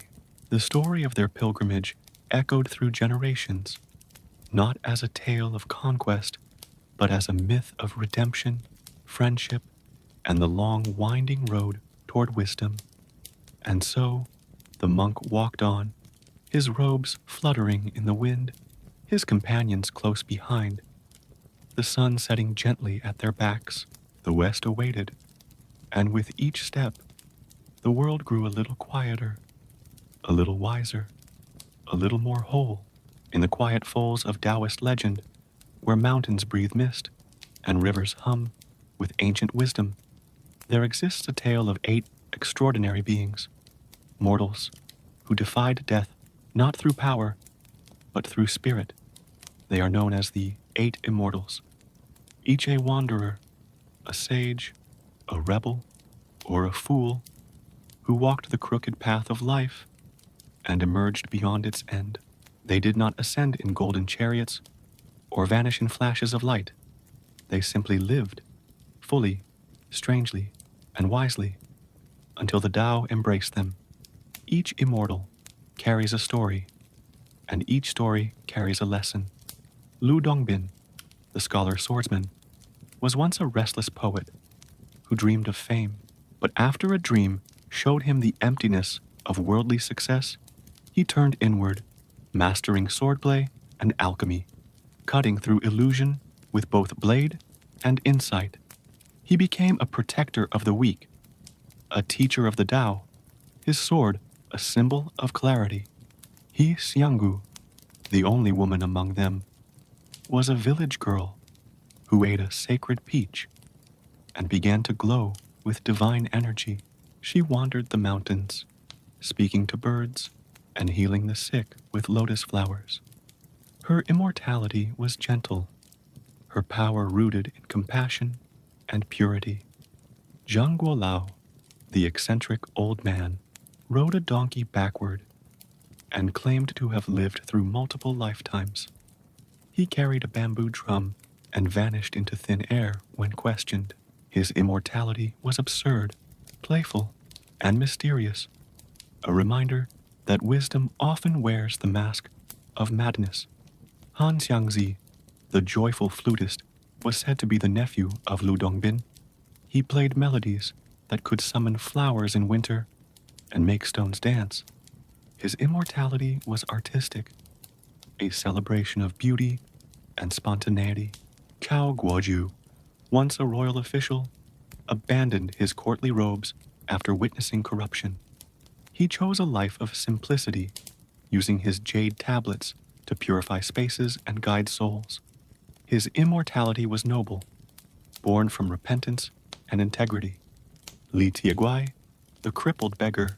The story of their pilgrimage echoed through generations, not as a tale of conquest, but as a myth of redemption, friendship, and the long winding road toward wisdom. And so the monk walked on, his robes fluttering in the wind, his companions close behind, the sun setting gently at their backs. The west awaited, and with each step, the world grew a little quieter, a little wiser, a little more whole. In the quiet folds of Taoist legend, where mountains breathe mist and rivers hum with ancient wisdom, there exists a tale of 8 extraordinary beings, mortals, who defied death not through power, but through spirit. They are known as the 8 immortals, each a wanderer, a sage, a rebel, or a fool, who walked the crooked path of life and emerged beyond its end. They did not ascend in golden chariots or vanish in flashes of light. They simply lived, fully, strangely, and wisely, until the Tao embraced them. Each immortal carries a story, and each story carries a lesson. Lu Dongbin, the scholar swordsman, was once a restless poet who dreamed of fame, but after a dream showed him the emptiness of worldly success, he turned inward, mastering swordplay and alchemy, cutting through illusion with both blade and insight. He became a protector of the weak, a teacher of the Tao, his sword a symbol of clarity. He, Xianggu, the only woman among them, was a village girl who ate a sacred peach and began to glow with divine energy. She wandered the mountains, speaking to birds and healing the sick with lotus flowers. Her immortality was gentle, her power rooted in compassion and purity. Zhang Guolao, the eccentric old man, rode a donkey backward and claimed to have lived through multiple lifetimes. He carried a bamboo drum and vanished into thin air when questioned. His immortality was absurd, playful, and mysterious, a reminder that wisdom often wears the mask of madness. Han Xiangzi, the joyful flutist, was said to be the nephew of Lu Dongbin. He played melodies that could summon flowers in winter and make stones dance. His immortality was artistic, a celebration of beauty and spontaneity. Cao Guoju, once a royal official, abandoned his courtly robes after witnessing corruption. He chose a life of simplicity, using his jade tablets to purify spaces and guide souls. His immortality was noble, born from repentance and integrity. Li Tieguai, the crippled beggar,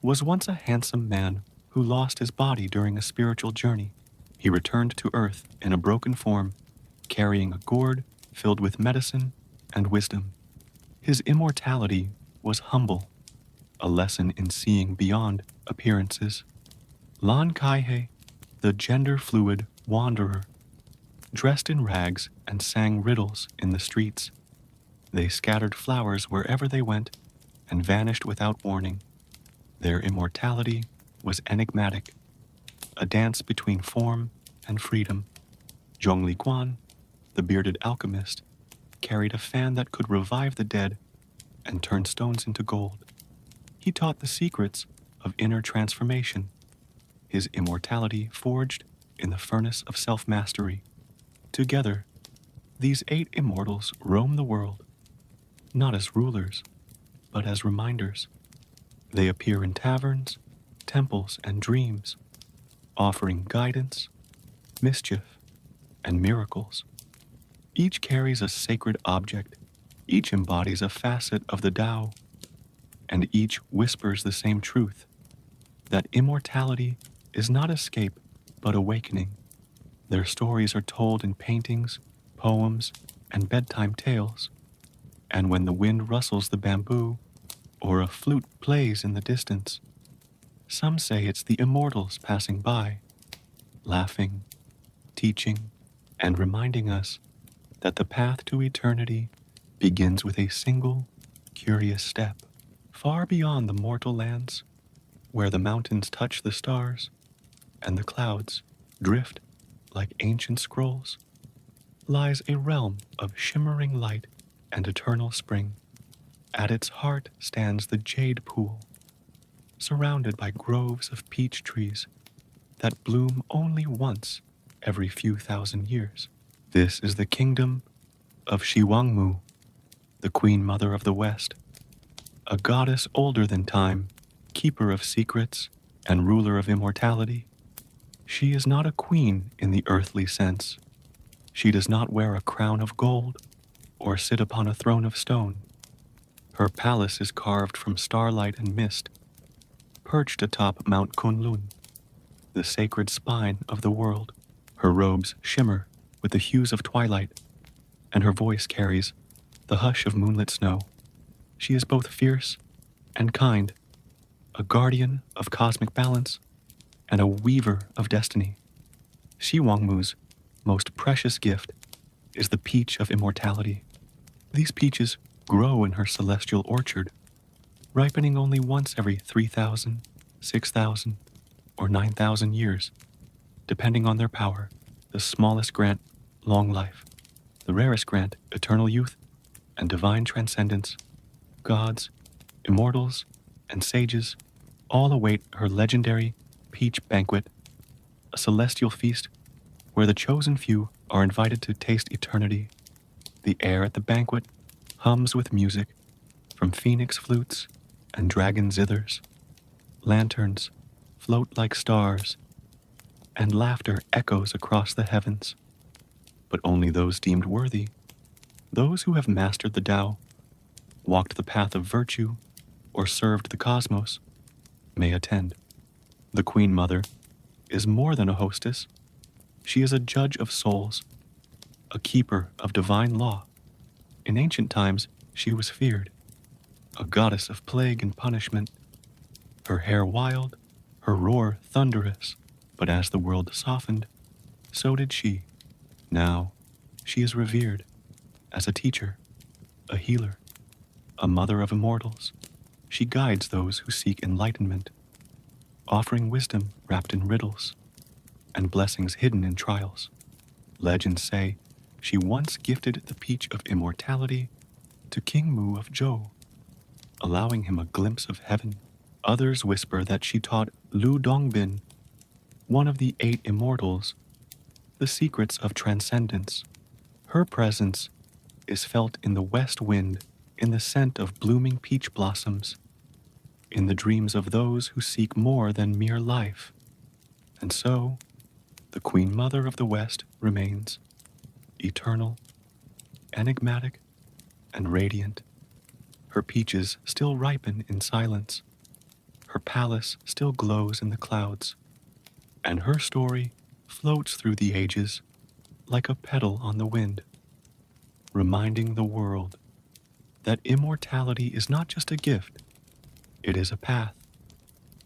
was once a handsome man who lost his body during a spiritual journey. He returned to earth in a broken form, carrying a gourd filled with medicine and wisdom. His immortality was humble, a lesson in seeing beyond appearances. Lan Kaihe, the gender-fluid wanderer, dressed in rags and sang riddles in the streets. They scattered flowers wherever they went and vanished without warning. Their immortality was enigmatic, a dance between form and freedom. Zhongli Guan, the bearded alchemist, carried a fan that could revive the dead and turn stones into gold. He taught the secrets of inner transformation, his immortality forged in the furnace of self-mastery. Together, these 8 immortals roam the world, not as rulers, but as reminders. They appear in taverns, temples, and dreams, offering guidance, mischief, and miracles. Each carries a sacred object, each embodies a facet of the Tao, and each whispers the same truth, that immortality is not escape, but awakening. Their stories are told in paintings, poems, and bedtime tales, and when the wind rustles the bamboo, or a flute plays in the distance, some say it's the immortals passing by, laughing, teaching, and reminding us that the path to eternity begins with a single, curious step. Far beyond the mortal lands, where the mountains touch the stars and the clouds drift like ancient scrolls, lies a realm of shimmering light and eternal spring. At its heart stands the jade pool, surrounded by groves of peach trees that bloom only once every few thousand years. This is the kingdom of Shiwangmu, the Queen Mother of the West, a goddess older than time, keeper of secrets, and ruler of immortality. She is not a queen in the earthly sense. She does not wear a crown of gold or sit upon a throne of stone. Her palace is carved from starlight and mist, perched atop Mount Kunlun, the sacred spine of the world. Her robes shimmer with the hues of twilight, and her voice carries the hush of moonlit snow. She is both fierce and kind, a guardian of cosmic balance and a weaver of destiny. Shiwangmu's most precious gift is the peach of immortality. These peaches grow in her celestial orchard, ripening only once every 3,000, 6,000, or 9,000 years, depending on their power. The smallest grant long life, the rarest grant eternal youth and divine transcendence. Gods, immortals, and sages all await her legendary peach banquet, a celestial feast where the chosen few are invited to taste eternity. The air at the banquet hums with music from phoenix flutes and dragon zithers. Lanterns float like stars, and laughter echoes across the heavens. But only those deemed worthy, those who have mastered the Tao, walked the path of virtue, or served the cosmos, may attend. The Queen Mother is more than a hostess. She is a judge of souls, a keeper of divine law. In ancient times, she was feared, a goddess of plague and punishment, her hair wild, her roar thunderous. But as the world softened, so did she. Now, she is revered as a teacher, a healer, a mother of immortals. She guides those who seek enlightenment, offering wisdom wrapped in riddles and blessings hidden in trials. Legends say she once gifted the peach of immortality to King Mu of Zhou, allowing him a glimpse of heaven. Others whisper that she taught Lu Dongbin, one of the 8 immortals, the secrets of transcendence. Her presence is felt in the west wind, in the scent of blooming peach blossoms, in the dreams of those who seek more than mere life. And so, the Queen Mother of the West remains eternal, enigmatic, and radiant. Her peaches still ripen in silence. Her palace still glows in the clouds, and her story floats through the ages like a petal on the wind, reminding the world that immortality is not just a gift, it is a path,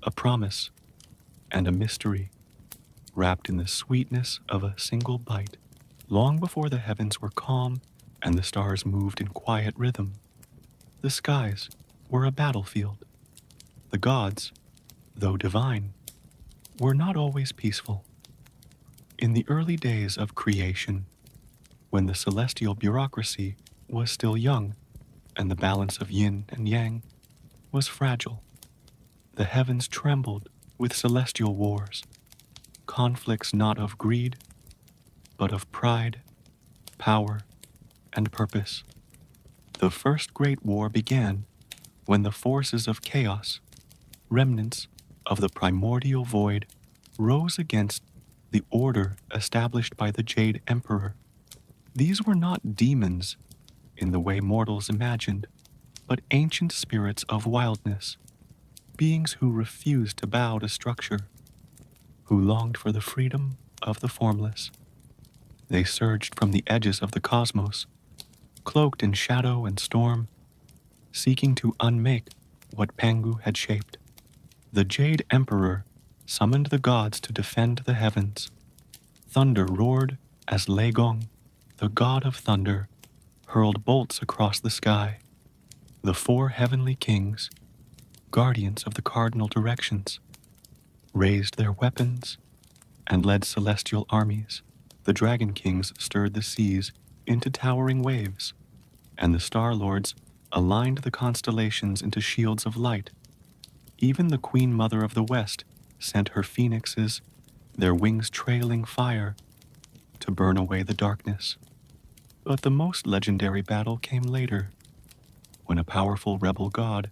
a promise, and a mystery wrapped in the sweetness of a single bite. Long before the heavens were calm and the stars moved in quiet rhythm, the skies were a battlefield. The gods, though divine, were not always peaceful. In the early days of creation, when the celestial bureaucracy was still young and the balance of yin and yang was fragile, the heavens trembled with celestial wars, conflicts not of greed, but of pride, power, and purpose. The first great war began when the forces of chaos, remnants of the primordial void, rose against the order established by the Jade Emperor. These were not demons in the way mortals imagined, but ancient spirits of wildness, beings who refused to bow to structure, who longed for the freedom of the formless. They surged from the edges of the cosmos, cloaked in shadow and storm, seeking to unmake what Pangu had shaped. The Jade Emperor summoned the gods to defend the heavens. Thunder roared as Legong, the god of thunder, hurled bolts across the sky. The 4 heavenly kings, guardians of the cardinal directions, raised their weapons and led celestial armies. The dragon kings stirred the seas into towering waves, and the star lords aligned the constellations into shields of light. Even the Queen Mother of the West sent her phoenixes, their wings trailing fire, to burn away the darkness. But the most legendary battle came later, when a powerful rebel god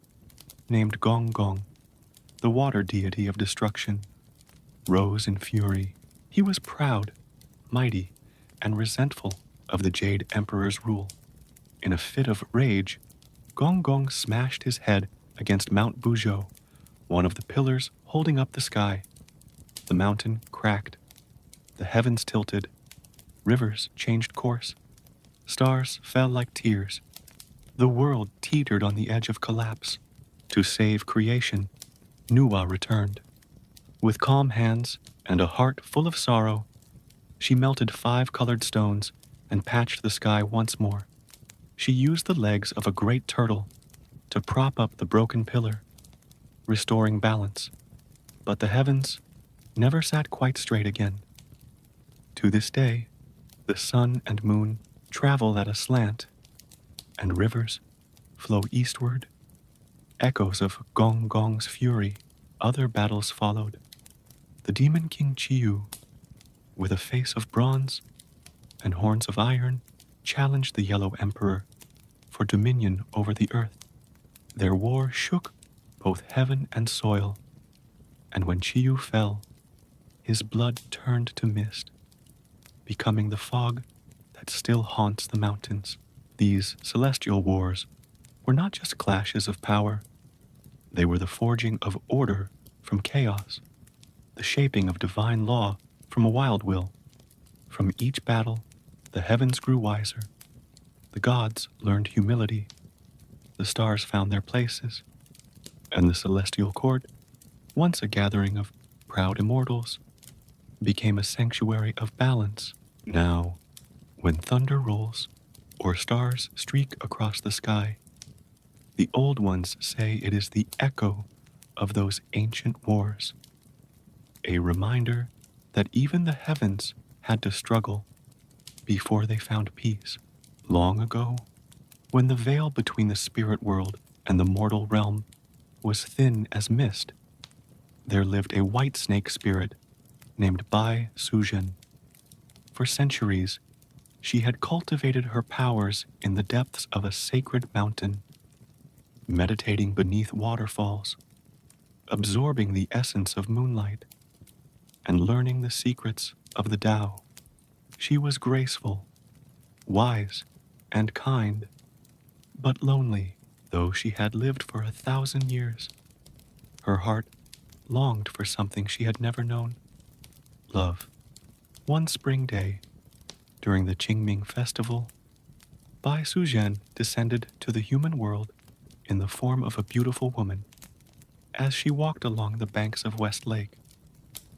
named Gong Gong, the water deity of destruction, rose in fury. He was proud, mighty, and resentful of the Jade Emperor's rule. In a fit of rage, Gong Gong smashed his head against Mount Buzhou, one of the pillars holding up the sky. The mountain cracked, the heavens tilted, rivers changed course, stars fell like tears. The world teetered on the edge of collapse. To save creation, Nuwa returned. With calm hands and a heart full of sorrow, she melted 5 colored stones and patched the sky once more. She used the legs of a great turtle to prop up the broken pillar, restoring balance. But the heavens never sat quite straight again. To this day, the sun and moon travel at a slant, and rivers flow eastward. Echoes of Gong Gong's fury. Other battles followed. The demon king Chiyu, with a face of bronze and horns of iron, challenged the Yellow Emperor for dominion over the earth. Their war shook both heaven and soil, and when Chiyu fell, his blood turned to mist, becoming the fog that still haunts the mountains. These celestial wars were not just clashes of power. They were the forging of order from chaos, the shaping of divine law from a wild will. From each battle, the heavens grew wiser. The gods learned humility. The stars found their places. And the celestial court, once a gathering of proud immortals, became a sanctuary of balance. Now, when thunder rolls or stars streak across the sky, the old ones say it is the echo of those ancient wars, a reminder that even the heavens had to struggle before they found peace. Long ago, when the veil between the spirit world and the mortal realm was thin as mist, there lived a white snake spirit named Bai Suzhen. For centuries, she had cultivated her powers in the depths of a sacred mountain, meditating beneath waterfalls, absorbing the essence of moonlight, and learning the secrets of the Tao. She was graceful, wise, and kind, but lonely. Though she had lived for 1,000 years, her heart longed for something she had never known: love. One spring day, during the Qingming festival, Bai Suzhen descended to the human world in the form of a beautiful woman. As she walked along the banks of West Lake,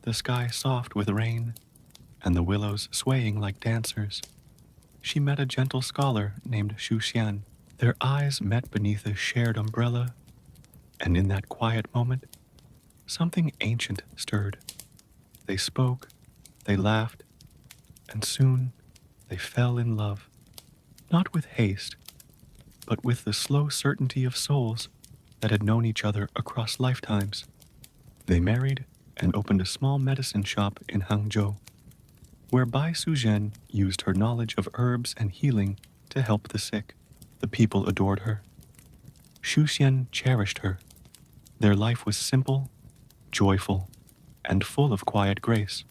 the sky soft with rain and the willows swaying like dancers, she met a gentle scholar named Xu Xian. Their eyes met beneath a shared umbrella, and in that quiet moment, something ancient stirred. They spoke, they laughed, and soon they fell in love, not with haste, but with the slow certainty of souls that had known each other across lifetimes. They married and opened a small medicine shop in Hangzhou, where Bai Suzhen used her knowledge of herbs and healing to help the sick. The people adored her. Xu Xian cherished her. Their life was simple, joyful, and full of quiet grace.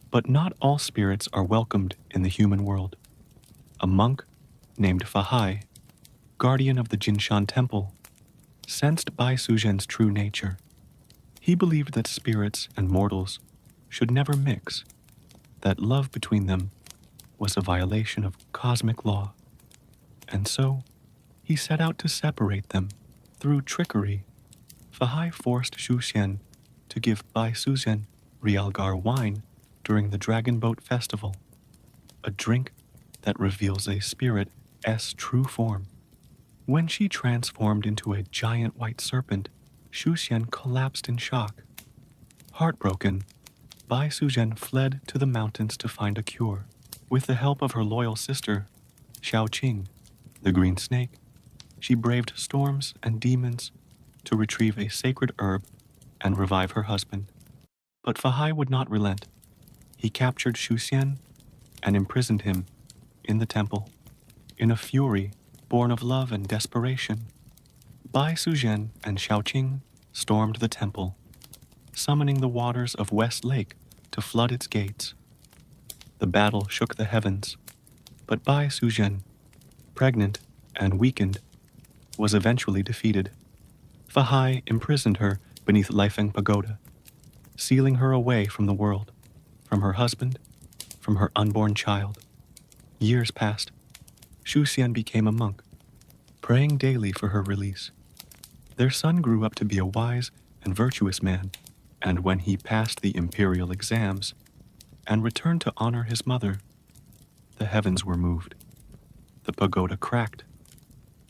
But not all spirits are welcomed in the human world. A monk named Fahai, guardian of the Jinshan temple, sensed Bai Suzhen's true nature. He believed that spirits and mortals should never mix, that love between them was a violation of cosmic law. And so, he set out to separate them. Through trickery, Fahai forced Xu Xian to give Bai Suzhen Realgar wine during the Dragon Boat Festival, a drink that reveals a spirit's true form. When she transformed into a giant white serpent, Xu Xian collapsed in shock. Heartbroken, Bai Suzhen fled to the mountains to find a cure. With the help of her loyal sister, Xiao Qing, the green snake, She braved storms and demons to retrieve a sacred herb and revive her husband. But Fahai would not relent. He captured Shu Xian and imprisoned him in the temple. In a fury born of love and desperation, Bai Suzhen and Xiaoqing stormed the temple, summoning the waters of West Lake to flood its gates. The battle shook the heavens, but Bai Suzhen, pregnant and weakened, was eventually defeated. Fahai imprisoned her beneath Leifeng Pagoda, sealing her away from the world, from her husband, from her unborn child. Years passed. Shu Xian became a monk, praying daily for her release. Their son grew up to be a wise and virtuous man, and when he passed the imperial exams and returned to honor his mother, the heavens were moved. The pagoda cracked.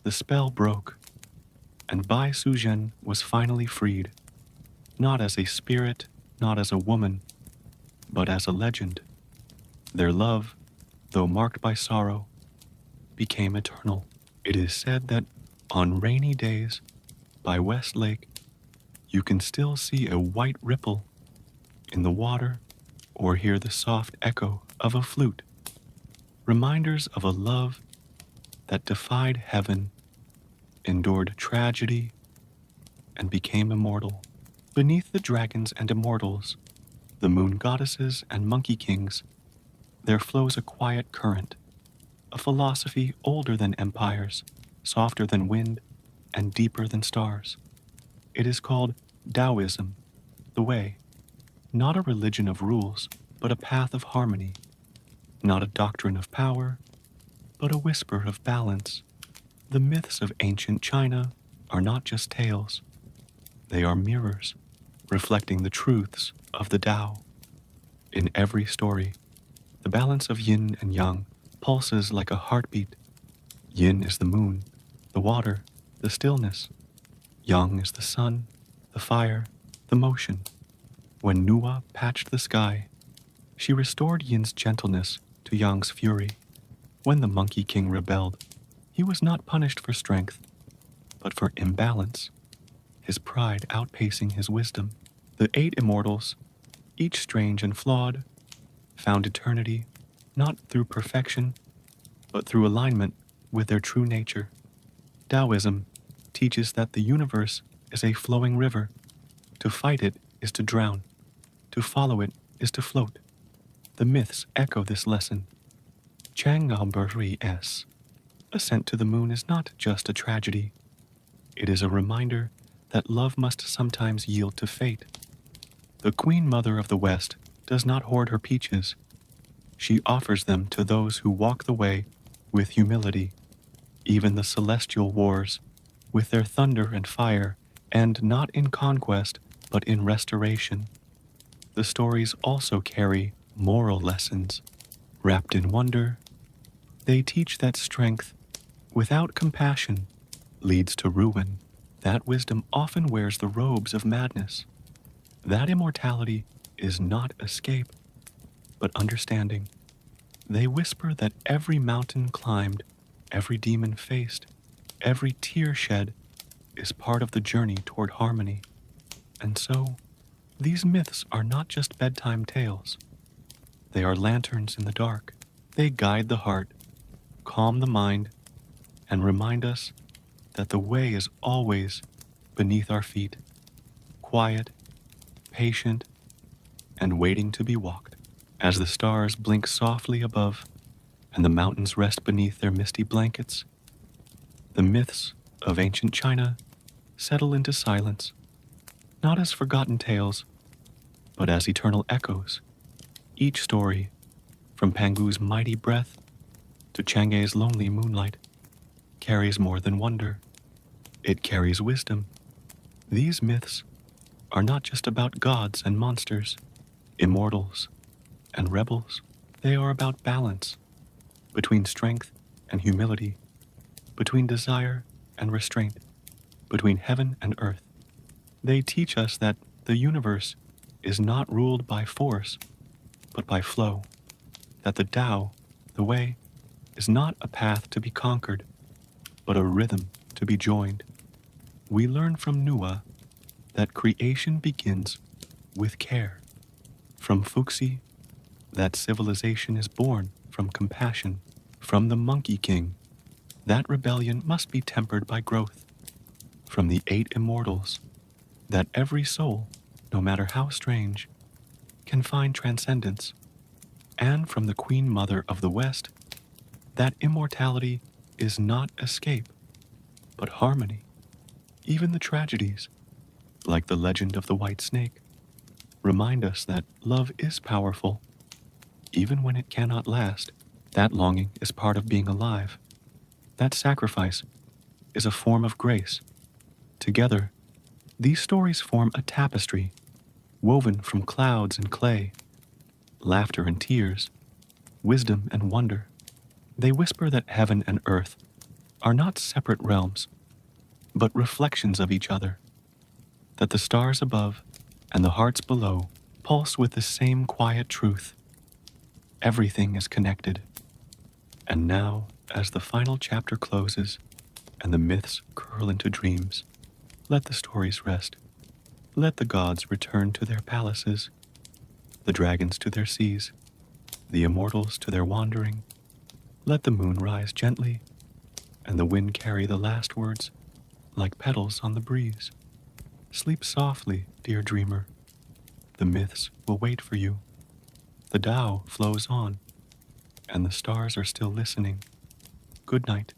The spell broke, and Bai Suzhen was finally freed, not as a spirit, not as a woman, but as a legend. Their love, though marked by sorrow, became eternal. It is said that on rainy days by West Lake, you can still see a white ripple in the water or hear the soft echo of a flute, reminders of a love that defied heaven, endured tragedy, and became immortal. Beneath the dragons and immortals, the moon goddesses and monkey kings, there flows a quiet current, a philosophy older than empires, softer than wind, and deeper than stars. It is called Taoism, the way, not a religion of rules, but a path of harmony, not a doctrine of power, but a whisper of balance. The myths of ancient China are not just tales. They are mirrors, reflecting the truths of the Tao. In every story, the balance of yin and yang pulses like a heartbeat. Yin is the moon, the water, the stillness. Yang is the sun, the fire, the motion. When Nuwa patched the sky, she restored Yin's gentleness to Yang's fury. When the Monkey King rebelled, he was not punished for strength, but for imbalance, his pride outpacing his wisdom. The 8 immortals, each strange and flawed, found eternity not through perfection, but through alignment with their true nature. Taoism teaches that the universe is a flowing river. To fight it is to drown. To follow it is to float. The myths echo this lesson. Chang'an ascent to the moon is not just a tragedy. It is a reminder that love must sometimes yield to fate. The Queen Mother of the West does not hoard her peaches. She offers them to those who walk the way with humility. Even the celestial wars, with their thunder and fire, end not in conquest, but in restoration. The stories also carry moral lessons. Wrapped in wonder, they teach that strength, without compassion, leads to ruin. That wisdom often wears the robes of madness. That immortality is not escape, but understanding. They whisper that every mountain climbed, every demon faced, every tear shed is part of the journey toward harmony. And so, these myths are not just bedtime tales. They are lanterns in the dark. They guide the heart, calm the mind, and remind us that the way is always beneath our feet, quiet, patient, and waiting to be walked. As the stars blink softly above and the mountains rest beneath their misty blankets, the myths of ancient China settle into silence, not as forgotten tales, but as eternal echoes. Each story, from Pangu's mighty breath to Chang'e's lonely moonlight, carries more than wonder. It carries wisdom. These myths are not just about gods and monsters, immortals and rebels. They are about balance between strength and humility, between desire and restraint, between heaven and earth. They teach us that the universe is not ruled by force, but by flow, that the Tao, the way, is not a path to be conquered, but a rhythm to be joined. We learn from Nuwa that creation begins with care. From Fuxi, that civilization is born from compassion. From the Monkey King, that rebellion must be tempered by growth. From the 8 immortals, that every soul, no matter how strange, can find transcendence. And from the Queen Mother of the West, that immortality is not escape, but harmony. Even the tragedies, like the legend of the white snake, remind us that love is powerful, even when it cannot last. That longing is part of being alive. That sacrifice is a form of grace. Together, these stories form a tapestry woven from clouds and clay, laughter and tears, wisdom and wonder. They whisper that heaven and earth are not separate realms, but reflections of each other, that the stars above and the hearts below pulse with the same quiet truth. Everything is connected. And now, as the final chapter closes and the myths curl into dreams, let the stories rest. Let the gods return to their palaces, the dragons to their seas, the immortals to their wandering. Let the moon rise gently, and the wind carry the last words like petals on the breeze. Sleep softly, dear dreamer. The myths will wait for you. The Tao flows on, and the stars are still listening. Good night.